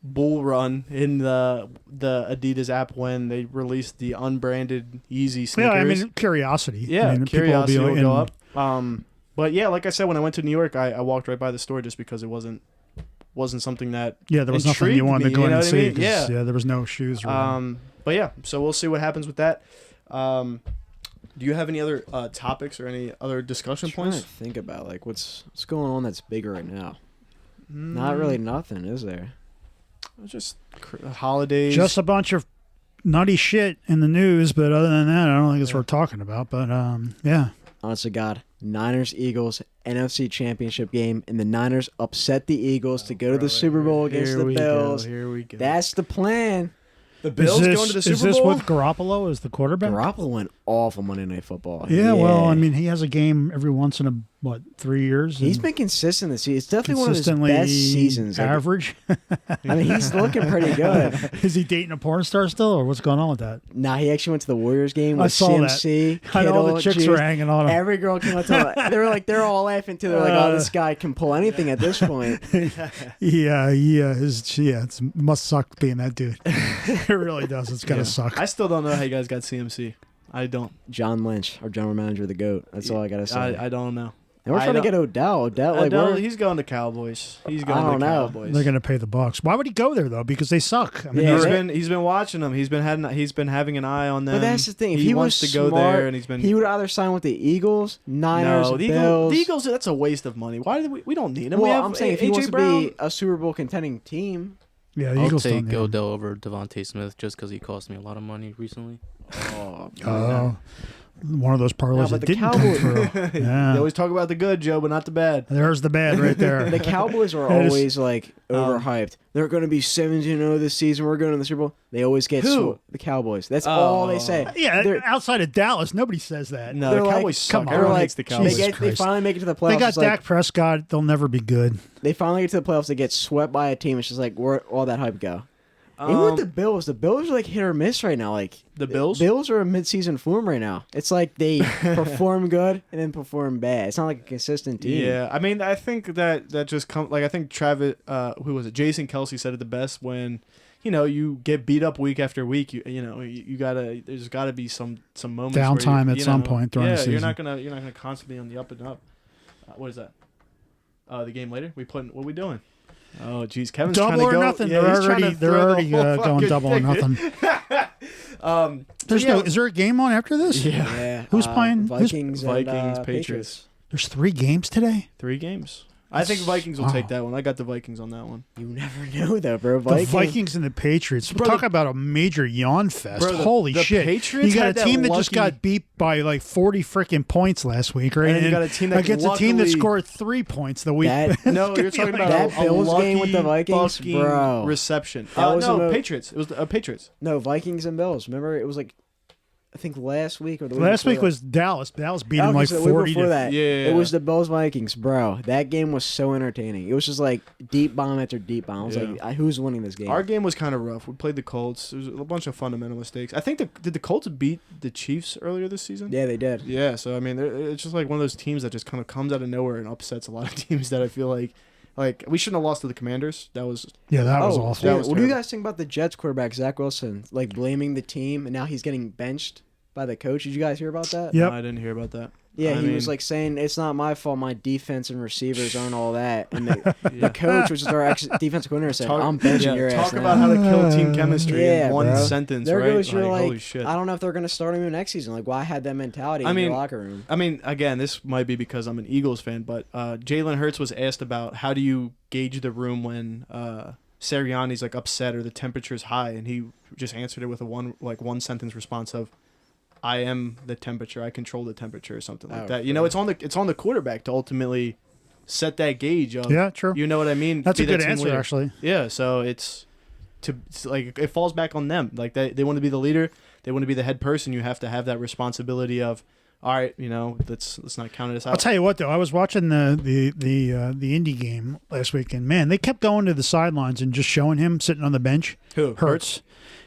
Bull run in the Adidas app when they release the unbranded Yeezy sneakers. Yeah, I mean, curiosity. Yeah, I mean, people curiosity will go and- up. But yeah, like I said, when I went to New York, I walked right by the store just because it wasn't something that. Yeah, there was nothing you intrigued wanted to me, go you in know and what I see. mean? 'Cause, Yeah. there was no shoes. Around. But yeah, so we'll see what happens with that. Do you have any other topics or any other discussion Trying to points? think about like what's going on that's big right now. Not really nothing, is there? Just holidays. Just a bunch of nutty shit in the news, but other than that, I don't think it's worth talking about. But yeah. Honest to God, Niners Eagles NFC Championship game, and the Niners upset the Eagles to go to the Super Bowl against Here the we Bills. Go, here we go. That's the plan. The Bills is this, going to the Super Is this Bowl? with Garoppolo as the quarterback? Garoppolo went off on Monday Night Football. Yeah, well, I mean, he has a game every once in 3 years. he's and been consistent this season. It's definitely one of his consistently best seasons. Like, average. I mean, he's looking pretty good. Is he dating a porn star still, or what's going on with that? Nah, he actually went to the Warriors game with I saw that. CMC. I know all the Kittle, chicks Juice. were hanging on him. Every girl came up to him. They're all laughing too. They're like, "Oh, this guy can pull anything at this point." Yeah, it must suck being that dude. It really does. It's gotta suck. I still don't know how you guys got CMC. I don't. John Lynch, our general manager of the GOAT. That's all I gotta say. I don't know. And we're I trying to don't- get Odell. Like we're, he's going to Cowboys. He's going I to don't know. Cowboys. They're gonna pay the Bucks. Why would he go there though? Because they suck. I mean, Yeah, He's been watching them. He's been having an eye on them. but that's the thing. If he wants was to go smart, there, and he's been. he would either sign with the Eagles, Niners, no, the Bills. Eagles. That's a waste of money. Why do we don't need him? Well, we have I'm saying if he AJ wants Brown. to be a Super Bowl contending team, yeah, the I'll Eagles don't take need him. Odell over Devontae Smith just because he cost me a lot of money recently. oh, Oh, one of those parlays No, that but the didn't come Cowboys- through. They Yeah. always talk about the good, Joe, but not the bad. There's the bad right there. The Cowboys are That is- always like overhyped. They're going to be 17-0 this season. We're going to the Super Bowl. They always get Who? the Cowboys. That's all they say. Yeah, They're- outside of Dallas, nobody says that. No, They're the like- Cowboys come suck. on. Everyone They're hates the like- Cowboys. Jesus they Christ. finally make it to the playoffs. They got It's like- Dak Prescott. They'll never be good. They finally get to the playoffs. They get swept by a team. It's just like, where all that hype go? Even with the Bills are like hit or miss right now. Like The Bills? Bills are a mid-season form right now. It's like they perform good and then perform bad. It's not like a consistent team. Yeah, I mean, I think that just comes like I think Travis, who was it? Jason Kelsey said it the best when, you get beat up week after week. You gotta. There's got to be some moments Downtime where at some point during the You're season. not gonna constantly on the up and up. What is that? The game later. What are we doing? Oh, geez, Kevin's trying Double to or go. nothing. Yeah, he's trying to They're throw the already whole going fucking double or thing. nothing. Is there a game on after this? Yeah. Who's playing? Vikings, Vikings, and, Patriots. There's 3 games today. 3 games. I think Vikings will Wow. take that one. I got the Vikings on that one. You never know, though, bro. The Vikings and the Patriots. Bro, Talk about a major yawn fest. Bro, Holy the shit. Patriots you got had a team that that just lucky- got beat by like 40 freaking points last week, right? And you got a team that against a team that luckily- scored 3 points the week. That- No, you're talking about That a Bills lucky game with the Vikings, fucking bro. reception. That was No, a- Patriots. It was the Patriots. No, Vikings and Bills. Remember, it was like, I think last week or the week Last before week that. was Dallas. Dallas beat Oh, them like so the week 40 before to that. Yeah. It was the Bills Vikings, bro. That game was so entertaining. It was just like deep bomb after deep bomb. I was Yeah. like, who's winning this game? Our game was kind of rough. We played the Colts. There was a bunch of fundamental mistakes. I think did the Colts beat the Chiefs earlier this season? Yeah, they did. Yeah. So I mean, it's just like one of those teams that just kind of comes out of nowhere and upsets a lot of teams that I feel like we shouldn't have lost to the Commanders. That was Yeah, that was Oh, awful. yeah. That was What do you terrible. guys think about the Jets quarterback Zach Wilson, like blaming the team, and now he's getting benched by the coach? Did you guys hear about that? Yep. No, I didn't hear about that. Yeah, I he was mean- like saying it's not my fault. My defense and receivers aren't all that. And the Yeah. coach, which is our defensive coordinator, said, Talk- "I'm benching yeah, your ass." Talk now." about how to kill team chemistry Yeah, in one bro. sentence, There right? goes your holy like. shit. I don't know if they're gonna start him next season. Like, why had that mentality I in mean, your locker room? I mean, again, this might be because I'm an Eagles fan, but Jalen Hurts was asked about how do you gauge the room when Sirianni's like upset or the temperature's high, and he just answered it with a one sentence response of, "I am the temperature. I control the temperature," or something like Oh, that. You know, it's on the quarterback to ultimately set that gauge of. Yeah, true. You know what I mean? That's Be a that good team answer, leader. actually. Yeah, so it's like it falls back on them. Like they want to be the leader. They want to be the head person. You have to have that responsibility of, all right, let's not count us out. I'll tell you what, though, I was watching the indie game last week, and man, they kept going to the sidelines and just showing him sitting on the bench. Who? Hurts.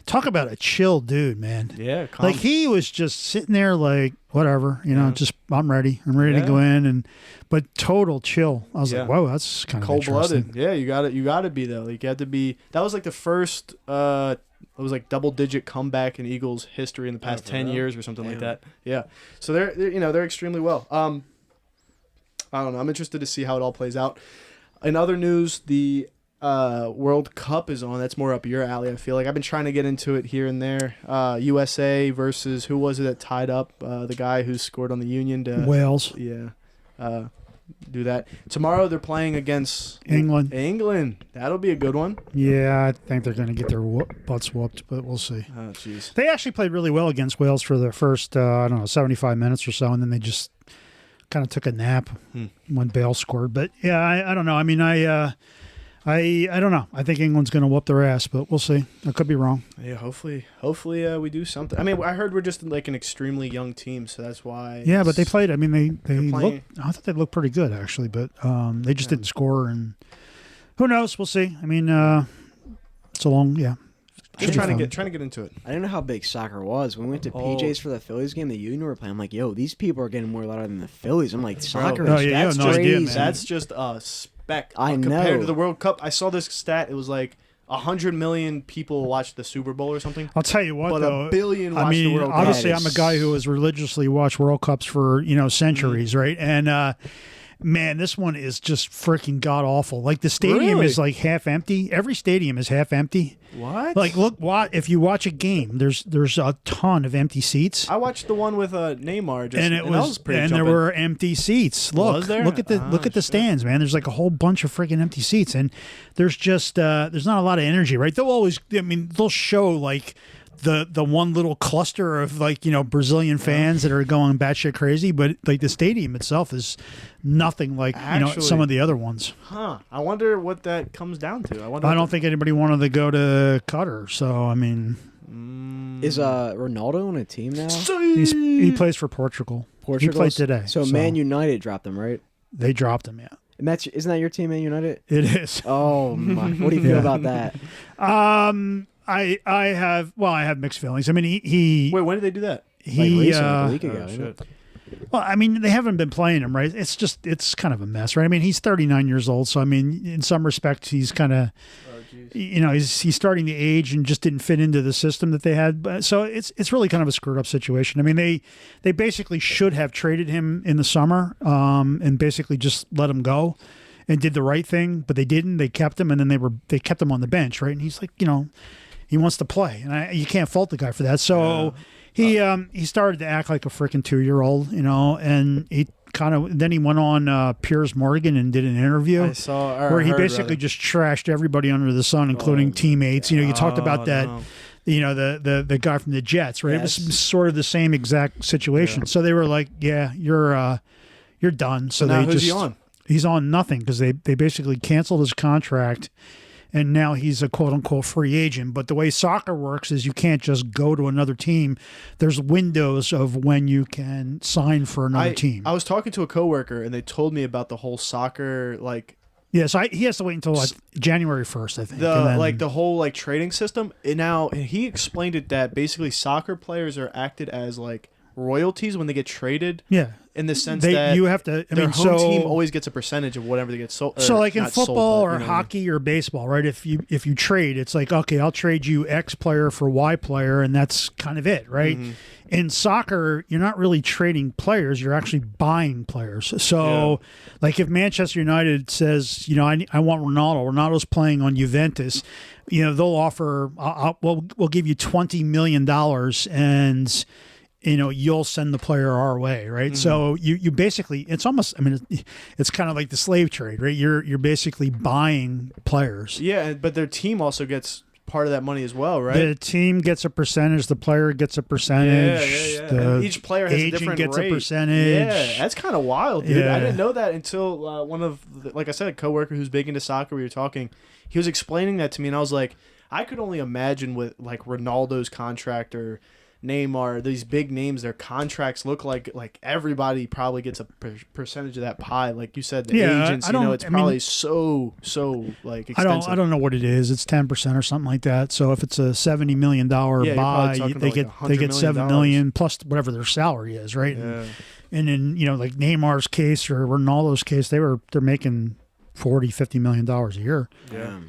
Talk about a chill dude, man. Yeah, calm. Like he was just sitting there, like whatever, Yeah. just I'm ready to Yeah. go in, but total chill. I was Yeah. like, whoa, that's kind of cold interesting. blooded. Yeah, you got to be though. Like you had to be. That was like the first. It was like double digit comeback in Eagles history in the past for 10 real? years or something like Damn. that. Yeah, so they're extremely well. I don't know. I'm interested to see how it all plays out. In other news, the World Cup is on. That's more up your alley. I feel like I've been trying to get into it here and there. USA versus who was it that tied up? The guy who scored on the Union to Wales, yeah. Do that tomorrow. They're playing against England. England. That'll be a good one. Yeah, I think they're going to get their butts whooped, but we'll see. Oh, jeez. They actually played really well against Wales for the first, 75 minutes or so, and then they just kind of took a nap when Bale scored. But yeah, I don't know. I mean, I don't know. I think England's going to whoop their ass, but we'll see. I could be wrong. Yeah, hopefully, we do something. I mean, I heard we're just like an extremely young team, so that's why. Yeah, but they it's- played. I mean, they playing- looked. I thought they looked pretty good actually, but they just didn't score. And who knows? We'll see. I mean, it's a long. Yeah. Just Should be trying to get into it. I didn't know how big soccer was. When we went to Oh. PJ's for the Phillies game, the Union were playing. I'm like, yo, these people are getting more louder than the Phillies. I'm like, soccer Oh, is yeah, you that's have no idea, crazy. man. That's just a speck I compared know. to the World Cup. I saw this stat. It was like 100 million people watched the Super Bowl or something. I'll tell you what, But though. 1 billion watched I mean, the World Cup. obviously, That I'm a is- guy who has religiously watched World Cups for centuries, right? And man, this one is just freaking god awful. Like the stadium Really? is like half empty. Every stadium is half empty. What? Like, look, if you watch a game, there's a ton of empty seats. I watched the one with Neymar, just, And it that was, pretty and there jumping. were empty seats. Look, Was there? look at the Ah, look at the shit. stands, man. There's like a whole bunch of freaking empty seats, and there's just there's not a lot of energy, right? They'll always, I mean, they'll show like the one little cluster of like, you know, Brazilian fans that are going batshit crazy, but like the stadium itself is nothing like you know, some of the other ones. Huh. I wonder what that comes down to. I don't think anybody wanted to go to Qatar, so I mean, Is Ronaldo on a team now? he plays for Portugal. He played today. So Man United dropped him, right? They dropped him, yeah. And isn't that your team, Man United? It is. Oh my! What do you feel about that? I have mixed feelings. I mean, he Wait, when did they do that? Like a week ago. Shit. Well, I mean, they haven't been playing him, right? It's kind of a mess, right? I mean, he's 39 years old, so I mean, in some respects, he's kind of, you know, he's starting to age and just didn't fit into the system that they had. But so it's really kind of a screwed up situation. I mean, they basically should have traded him in the summer, and basically just let him go, and did the right thing, but they didn't. They kept him, and then they kept him on the bench, right? And he's like, you know, he wants to play, and you can't fault the guy for that. So. Yeah. He started to act like a freaking 2-year-old, you know, and he then he went on Piers Morgan and did an interview where he basically just trashed everybody under the sun, including teammates. You know, you talked about that, you know, the guy from the Jets, right? Yes. It was sort of the same exact situation. Yeah. So they were like, yeah, you're done. So now they who's he on? He's on nothing because they basically canceled his contract. And now he's a quote-unquote free agent. But the way soccer works is you can't just go to another team. There's windows of when you can sign for another team. I was talking to a coworker, and they told me about the whole soccer, like... Yeah, so he has to wait until like January 1st, I think. The whole like trading system. And he explained it that basically soccer players are acted as like royalties when they get traded. Yeah. In the sense that you have to, their home team always gets a percentage of whatever they get sold. So like in football or hockey or baseball, right? If you trade, it's like, okay, I'll trade you X player for Y player, and that's kind of it, right? Mm-hmm. In soccer, you're not really trading players; you're actually buying players. So, like if Manchester United says, you know, I want Ronaldo. Ronaldo's playing on Juventus. You know, they'll offer, we'll give you $20 million and. You know, you'll send the player our way, right? Mm-hmm. So you basically, it's almost, I mean, it's kind of like the slave trade, right? You're basically buying players. Yeah, but their team also gets part of that money as well, right? The team gets a percentage, the player gets a percentage. Yeah. Each player has a different gets rate. A percentage. Yeah, that's kind of wild, dude. Yeah. I didn't know that until one of, like I said, a coworker who's big into soccer, we were talking, he was explaining that to me, and I was like, I could only imagine with like Ronaldo's contract or Neymar, these big names, their contracts look like everybody probably gets a percentage of that pie. Like you said, the agents, you know, it's probably so like expensive. I don't know what it is. It's 10% or something like that. So if it's a $70 million buy, they get $7 million plus whatever their salary is, right? Yeah. And in, you know, like Neymar's case or Ronaldo's case, they're making $40-50 million a year. Yeah.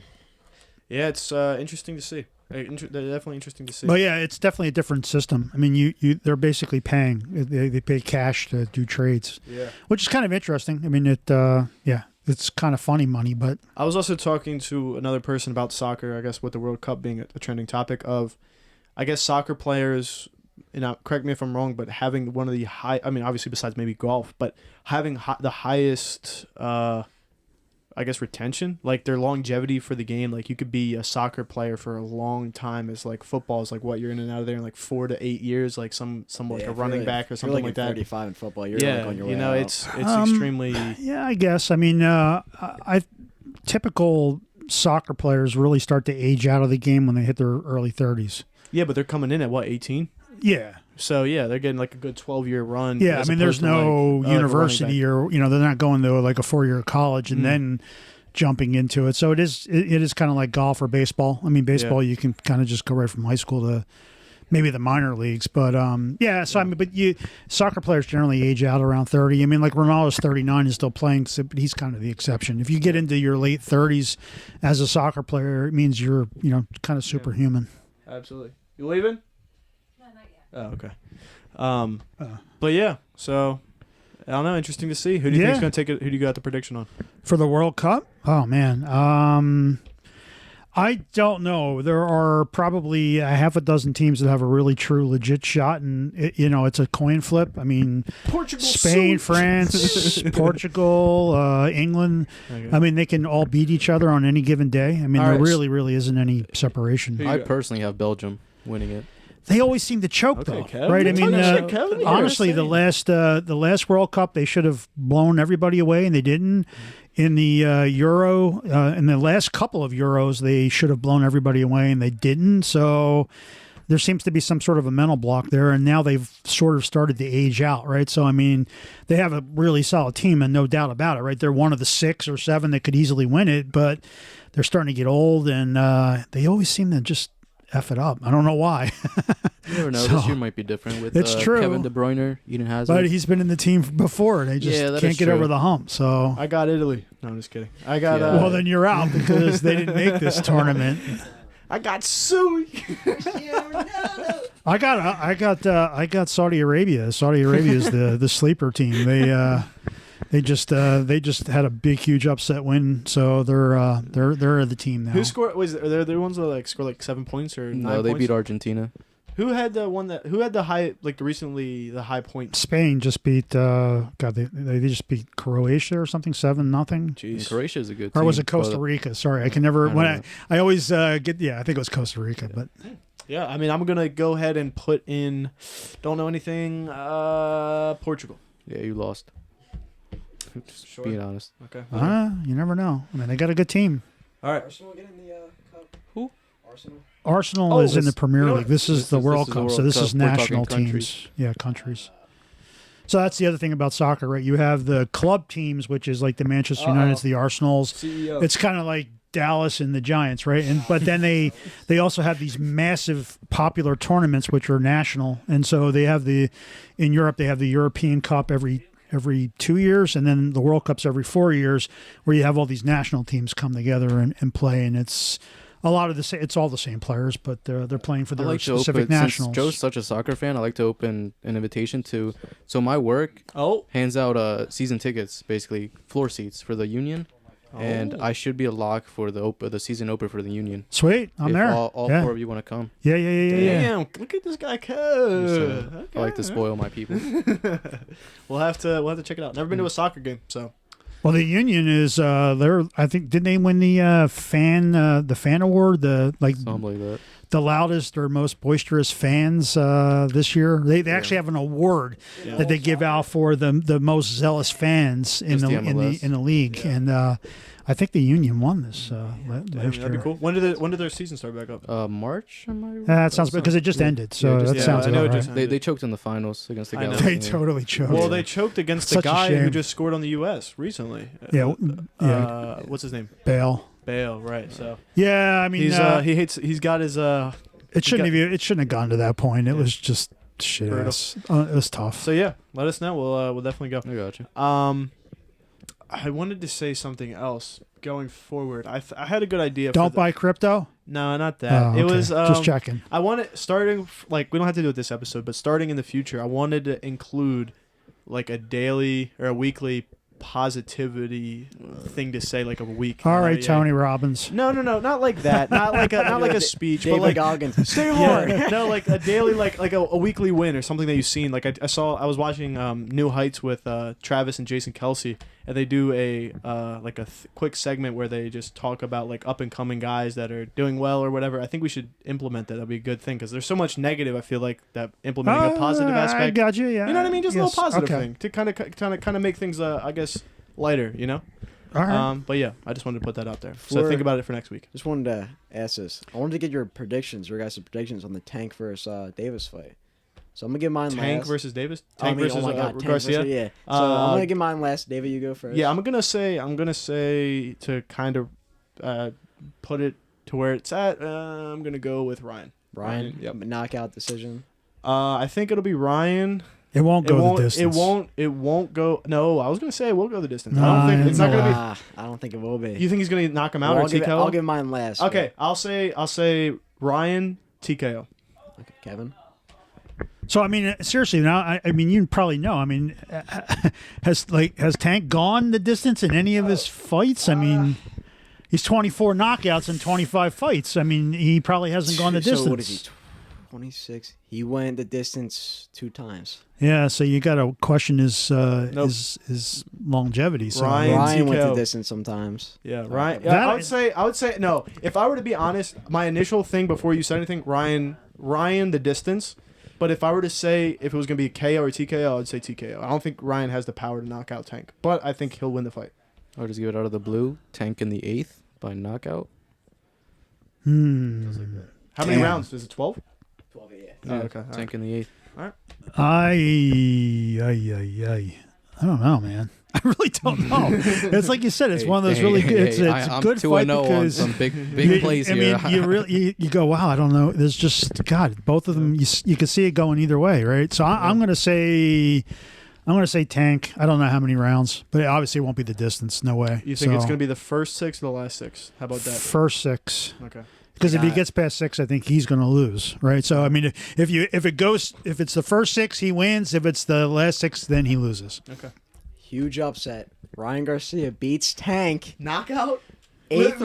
Yeah, it's interesting to see. They're definitely interesting to see. But yeah, it's definitely a different system. I mean, they're basically paying. They pay cash to do trades. Yeah, which is kind of interesting. I mean, it's kind of funny money. But I was also talking to another person about soccer. I guess with the World Cup being a trending topic of, I guess soccer players. You know, correct me if I'm wrong, but having one of the high. I mean, obviously besides maybe golf, but having the highest. I guess retention, like their longevity for the game. Like you could be a soccer player for a long time. As like football is like what you're in and out of there in like 4 to 8 years. Like some like a running back or something like that. 35 in football. You're like on your way out. It's extremely. Yeah, I guess. I mean, typical soccer players really start to age out of the game when they hit their early 30s. Yeah, but they're coming in at what 18? Yeah. So, yeah, they're getting like a good 12-year run. Yeah, I mean, there's no university or, you know, they're not going to like a 4-year college and then jumping into it. So it is kind of like golf or baseball. I mean, baseball, you can kind of just go right from high school to maybe the minor leagues. But, I mean, but soccer players generally age out around 30. I mean, like Ronaldo's 39 and still playing, but he's kind of the exception. If you get into your late 30s as a soccer player, it means you're, you know, kind of superhuman. Yeah, absolutely. You leaving? Oh, okay. But yeah, so I don't know. Interesting to see. Who do you think is going to take it? Who do you got the prediction on for the World Cup? Oh man, I don't know. There are probably a half a dozen teams that have a really true, legit shot, and it's a coin flip. I mean, Portugal, Spain, France, Portugal, England. Okay. I mean, they can all beat each other on any given day. I mean, there really isn't any separation. I personally have Belgium winning it. they always seem to choke though, Kevin. right? I mean, Kevin, honestly, the last World Cup they should have blown everybody away, and they didn't. In the Euro, in the last couple of Euros, they should have blown everybody away, and they didn't. So there seems to be some sort of a mental block there, and now they've sort of started to age out, right? So, I mean, they have a really solid team, and no doubt about it, right? They're one of the 6 or 7 that could easily win it, but they're starting to get old, and they always seem to just F it up. I don't know why. You never know. This year might be different with it's true. Kevin De Bruyne, Eden Hazard. But he's been in the team before, and they just can't get over the hump. So I got Italy. No, I'm just kidding. I got. Well, then you're out because they didn't make this tournament. I got Sui. I got Saudi Arabia. Saudi Arabia is the sleeper team. They just had a big, huge upset win, so they're the team now. Who scored? Was are there the ones that like scored like 7 points or 9 No, they points? beat Argentina. Who had the one that? Who had the high recently the high point? Spain just beat. They just beat Croatia or something 7-0. And Croatia is a good team. Or was it Costa Rica? Sorry, I can never. I always get. Yeah, I think it was Costa Rica, but. Yeah, I mean, I'm gonna go ahead and put in. Don't know anything. Portugal. Yeah, you lost. Just being honest. Okay. You never know. I mean, they got a good team. All right. Arsenal getting the cup. Who? Arsenal. Is in the Premier League. This is the World is Cup, the so this World is Cup. We're national talking teams. countries. Yeah, countries. So that's the other thing about soccer, right? You have the club teams, which is like the Manchester Uniteds, the Arsenals. CEO. It's kind of like Dallas and the Giants, right? And but then they also have these massive popular tournaments, which are national, and so they have in Europe they have the European Cup every 2 years, and then the World Cup's every 4 years, where you have all these national teams come together and play, and it's a lot of the same. It's all the same players, but they're playing for their specific nationals. Since Joe's such a soccer fan, I like to open an invitation to. So my work hands out season tickets, basically floor seats for the Union, and I should be a lock for the season opener for the Union. Sweet, I'm there. All 4 of you want to come. Yeah. Damn, look at this guy code. I like to spoil my people. We'll have to check it out. Never been to a soccer game, so. Well, the Union is I think didn't they win the fan award, something like that, the loudest or most boisterous fans this year. They actually have an award that they give out for the most zealous fans in the league, and I think the Union won this last year. That'd be cool. When did their season start back up? March. Am I right? That sounds because it just ended. So that sounds about right. They choked in the finals against the Galaxy. They totally choked. Well, they choked against the guy who just scored on the U.S. recently. Yeah. What's his name? Bale, right? So. Yeah, I mean, he's got his. It shouldn't have gone to that point. It was just shit. It was tough. So yeah, let us know. We'll definitely go. I got you. I wanted to say something else going forward. I had a good idea. Don't buy crypto? No, not that. Oh, okay. It was just checking. I wanted starting we don't have to do it this episode, but starting in the future, I wanted to include like a daily or a weekly positivity thing to say like a week. All right, Tony Robbins. No, not like that. Not like a speech, David but like Goggins. stay hard. No, like a daily, like a weekly win or something that you've seen. Like I was watching New Heights with Travis and Jason Kelsey, and they do a quick segment where they just talk about like up and coming guys that are doing well or whatever. I think we should implement that. That'd be a good thing because there's so much negative. I feel like that implementing a positive aspect. I got you. Yeah. You know what I mean? Just a little positive thing to kind of make things I guess lighter. You know. All right. But yeah, I just wanted to put that out there. So think about it for next week. Just wanted to ask this. I wanted to get your guys' predictions on the Tank versus Davis fight. So I'm gonna give mine last. Tank versus Davis. Tank versus Tank Garcia. Yeah. So I'm gonna give mine last. David, you go first. Yeah, I'm gonna say to kind of put it to where it's at. I'm gonna go with Ryan. Ryan. Yep. Knockout decision. I think it'll be Ryan. It won't go the distance. It won't go. No, I was gonna say it will go the distance. No, I don't think it's not gonna be. I don't think it will be. You think he's gonna knock him out or TKO? I'll give mine last. Okay, I'll say Ryan TKO. Okay, Kevin. So I mean, seriously, now I mean, you probably know. I mean, has Tank gone the distance in any of his fights? I mean, he's 24 knockouts in 25 fights. I mean, he probably hasn't gone the distance. So what is he? 26. He went the distance 2 times. Yeah, so you got to question his longevity. So Ryan went the distance sometimes. Yeah, Ryan. Yeah, I would say no. If I were to be honest, my initial thing before you said anything, Ryan Ryan the distance. But if I were to say if it was going to be a KO or TKO, I'd say TKO. I don't think Ryan has the power to knock out Tank. But I think he'll win the fight. I'll just give it out of the blue. Tank in the 8th by knockout. How many rounds? Is it 12? 12, yeah. Oh, okay. Tank in the 8th. All right. I don't know, man. I really don't know. It's like you said. It's one of those really good. It's a good fight because some big plays here. I mean, you go, wow. I don't know. There's just God. Both of them. You can see it going either way, right? So I'm gonna say Tank. I don't know how many rounds, but it obviously won't be the distance. No way. You think it's gonna be the first 6 or the last 6? How about that? First 6. Okay. Because if he gets past 6, I think he's going to lose, right? So I mean, if it's the first 6, he wins. If it's the last 6, then he loses. Okay. Huge upset. Ryan Garcia beats Tank. Knockout. 8th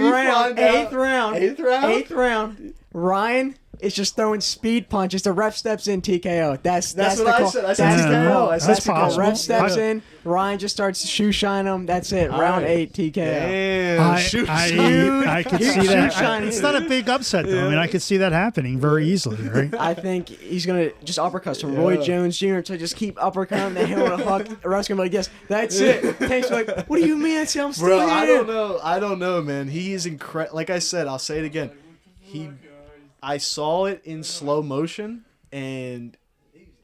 round. Ryan is just throwing speed punches. The ref steps in, TKO. That's what I said. I said TKO. That's possible. Ref steps in. Ryan just starts shoe shine him. That's it. Round 8 TKO. Damn. I could see that. It's not a big upset though. I mean, I could see that happening very easily, right? I think he's gonna just uppercut from Roy Jones Jr. to just keep uppercutting the hill with a hook. The ref's gonna be like, yes, that's it. Tank's like, what do you mean? I'm still Bro, here. I don't know, man. He is incredible. Like I said, I'll say it again. I saw it in slow motion, and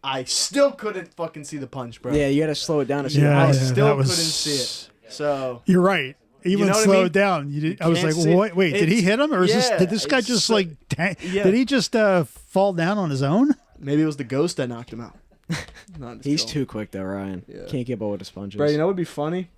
I still couldn't fucking see the punch, bro. Yeah, you gotta slow it down to see I it. still couldn't see it. So you're right. Even know what slow I mean? down. I was like, wait, did he hit him, or did this guy just did he just fall down on his own? Maybe it was the ghost that knocked him out. He's too quick though, Ryan. Yeah. Can't keep up with the sponges. Bro, you know what would be funny?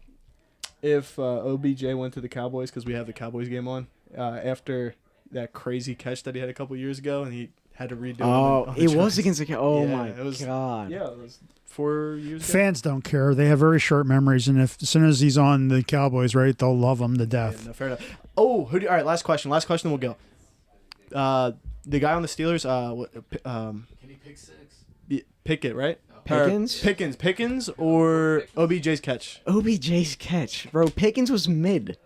If OBJ went to the Cowboys, because we have the Cowboys game on, after that crazy catch that he had a couple years ago, and he had to redo it. Oh, it was against the my God. Yeah, it was 4 years ago. Fans don't care. They have very short memories, and as soon as he's on the Cowboys, right, they'll love him to death. Yeah, no, fair enough. Oh, all right, last question. Last question, then we'll go. The guy on the Steelers, Can he pick 6? Pickett, right? Pickens? Pickens or OBJ's catch? OBJ's catch. Bro, Pickens was mid.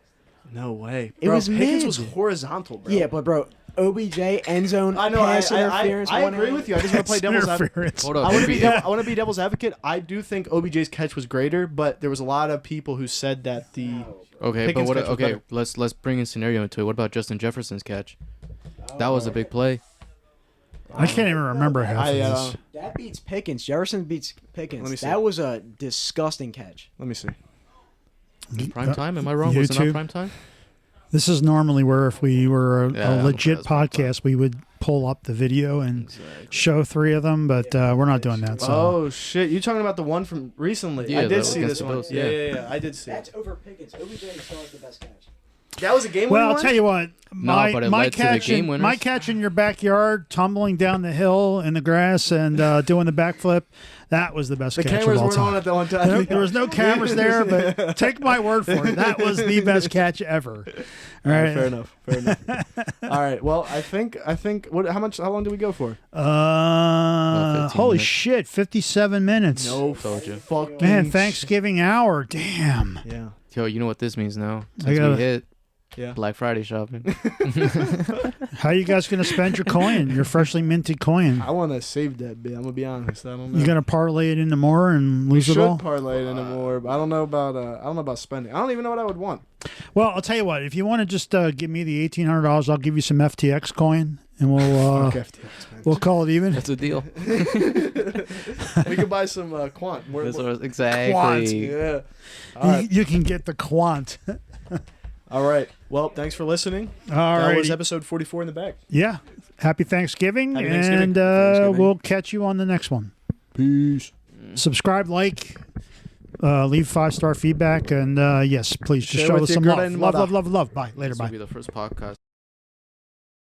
No way. It was Pickens mid. was horizontal, bro. Yeah, but bro, OBJ end zone I know. pass I interference. agree with you. I just want to play devil's advocate. Hold up. I want to be devil's advocate. I do think OBJ's catch was greater, but there was a lot of people who said that the Okay, Pickens but what? catch was Okay, better. let's bring a scenario into it. What about Justin Jefferson's catch? That was a big play. I can't even remember half of this. That beats Pickens. Jefferson beats Pickens. Let me see. That was a disgusting catch. Let me see. Prime time? Am I wrong? Was it not prime time? This is normally where if we were a legit that's what podcast, we would pull up the video and show 3 of them, but we're not doing that. So. Oh shit! You talking about the one from recently? Yeah, I did that see was this against the one. Bills, Yeah. I did see. That's over Pickens. OBJ still has the best catch. That was a game. Well, I'll tell you what. but it led to the game winners. My catch in your backyard, tumbling down the hill in the grass and doing the backflip, that was the best The catch cameras of all weren't time. on at that one time. There was no cameras there, but take my word for it. That was the best catch ever. All right. Fair enough. All right. Well, I think. What? How long did we go for? About 15 Holy minutes. shit! 57 minutes. No, Told you. fucking Man, Thanksgiving hour. Damn. Yeah. Yo, you know what this means now? I Since gotta- we hit Yeah. Black Friday shopping. How you guys gonna spend your coin? Your freshly minted coin? I want to save that bit. I'm gonna be honest. I don't know. You gonna parlay it into more and lose it should all? parlay it into more, but I don't know about spending. I don't even know what I would want. Well, I'll tell you what. If you want to just give me the $1,800, I'll give you some FTX coin, and we'll Fuck FTX, man. we'll call it even. That's a deal. We could buy some quant. Exactly. Quant. Yeah. All right. You can get the quant. All right. Well, thanks for listening. All That right. was episode 44 in the bag. Yeah. Happy Thanksgiving, Happy Thanksgiving. and Happy Thanksgiving. we'll catch you on the next one. Peace. Subscribe, like, leave 5-star feedback, and yes, please just Share show with us your some girl love. and Love, mother. love, love, love. Bye. Later. This Bye. will be the first podcast.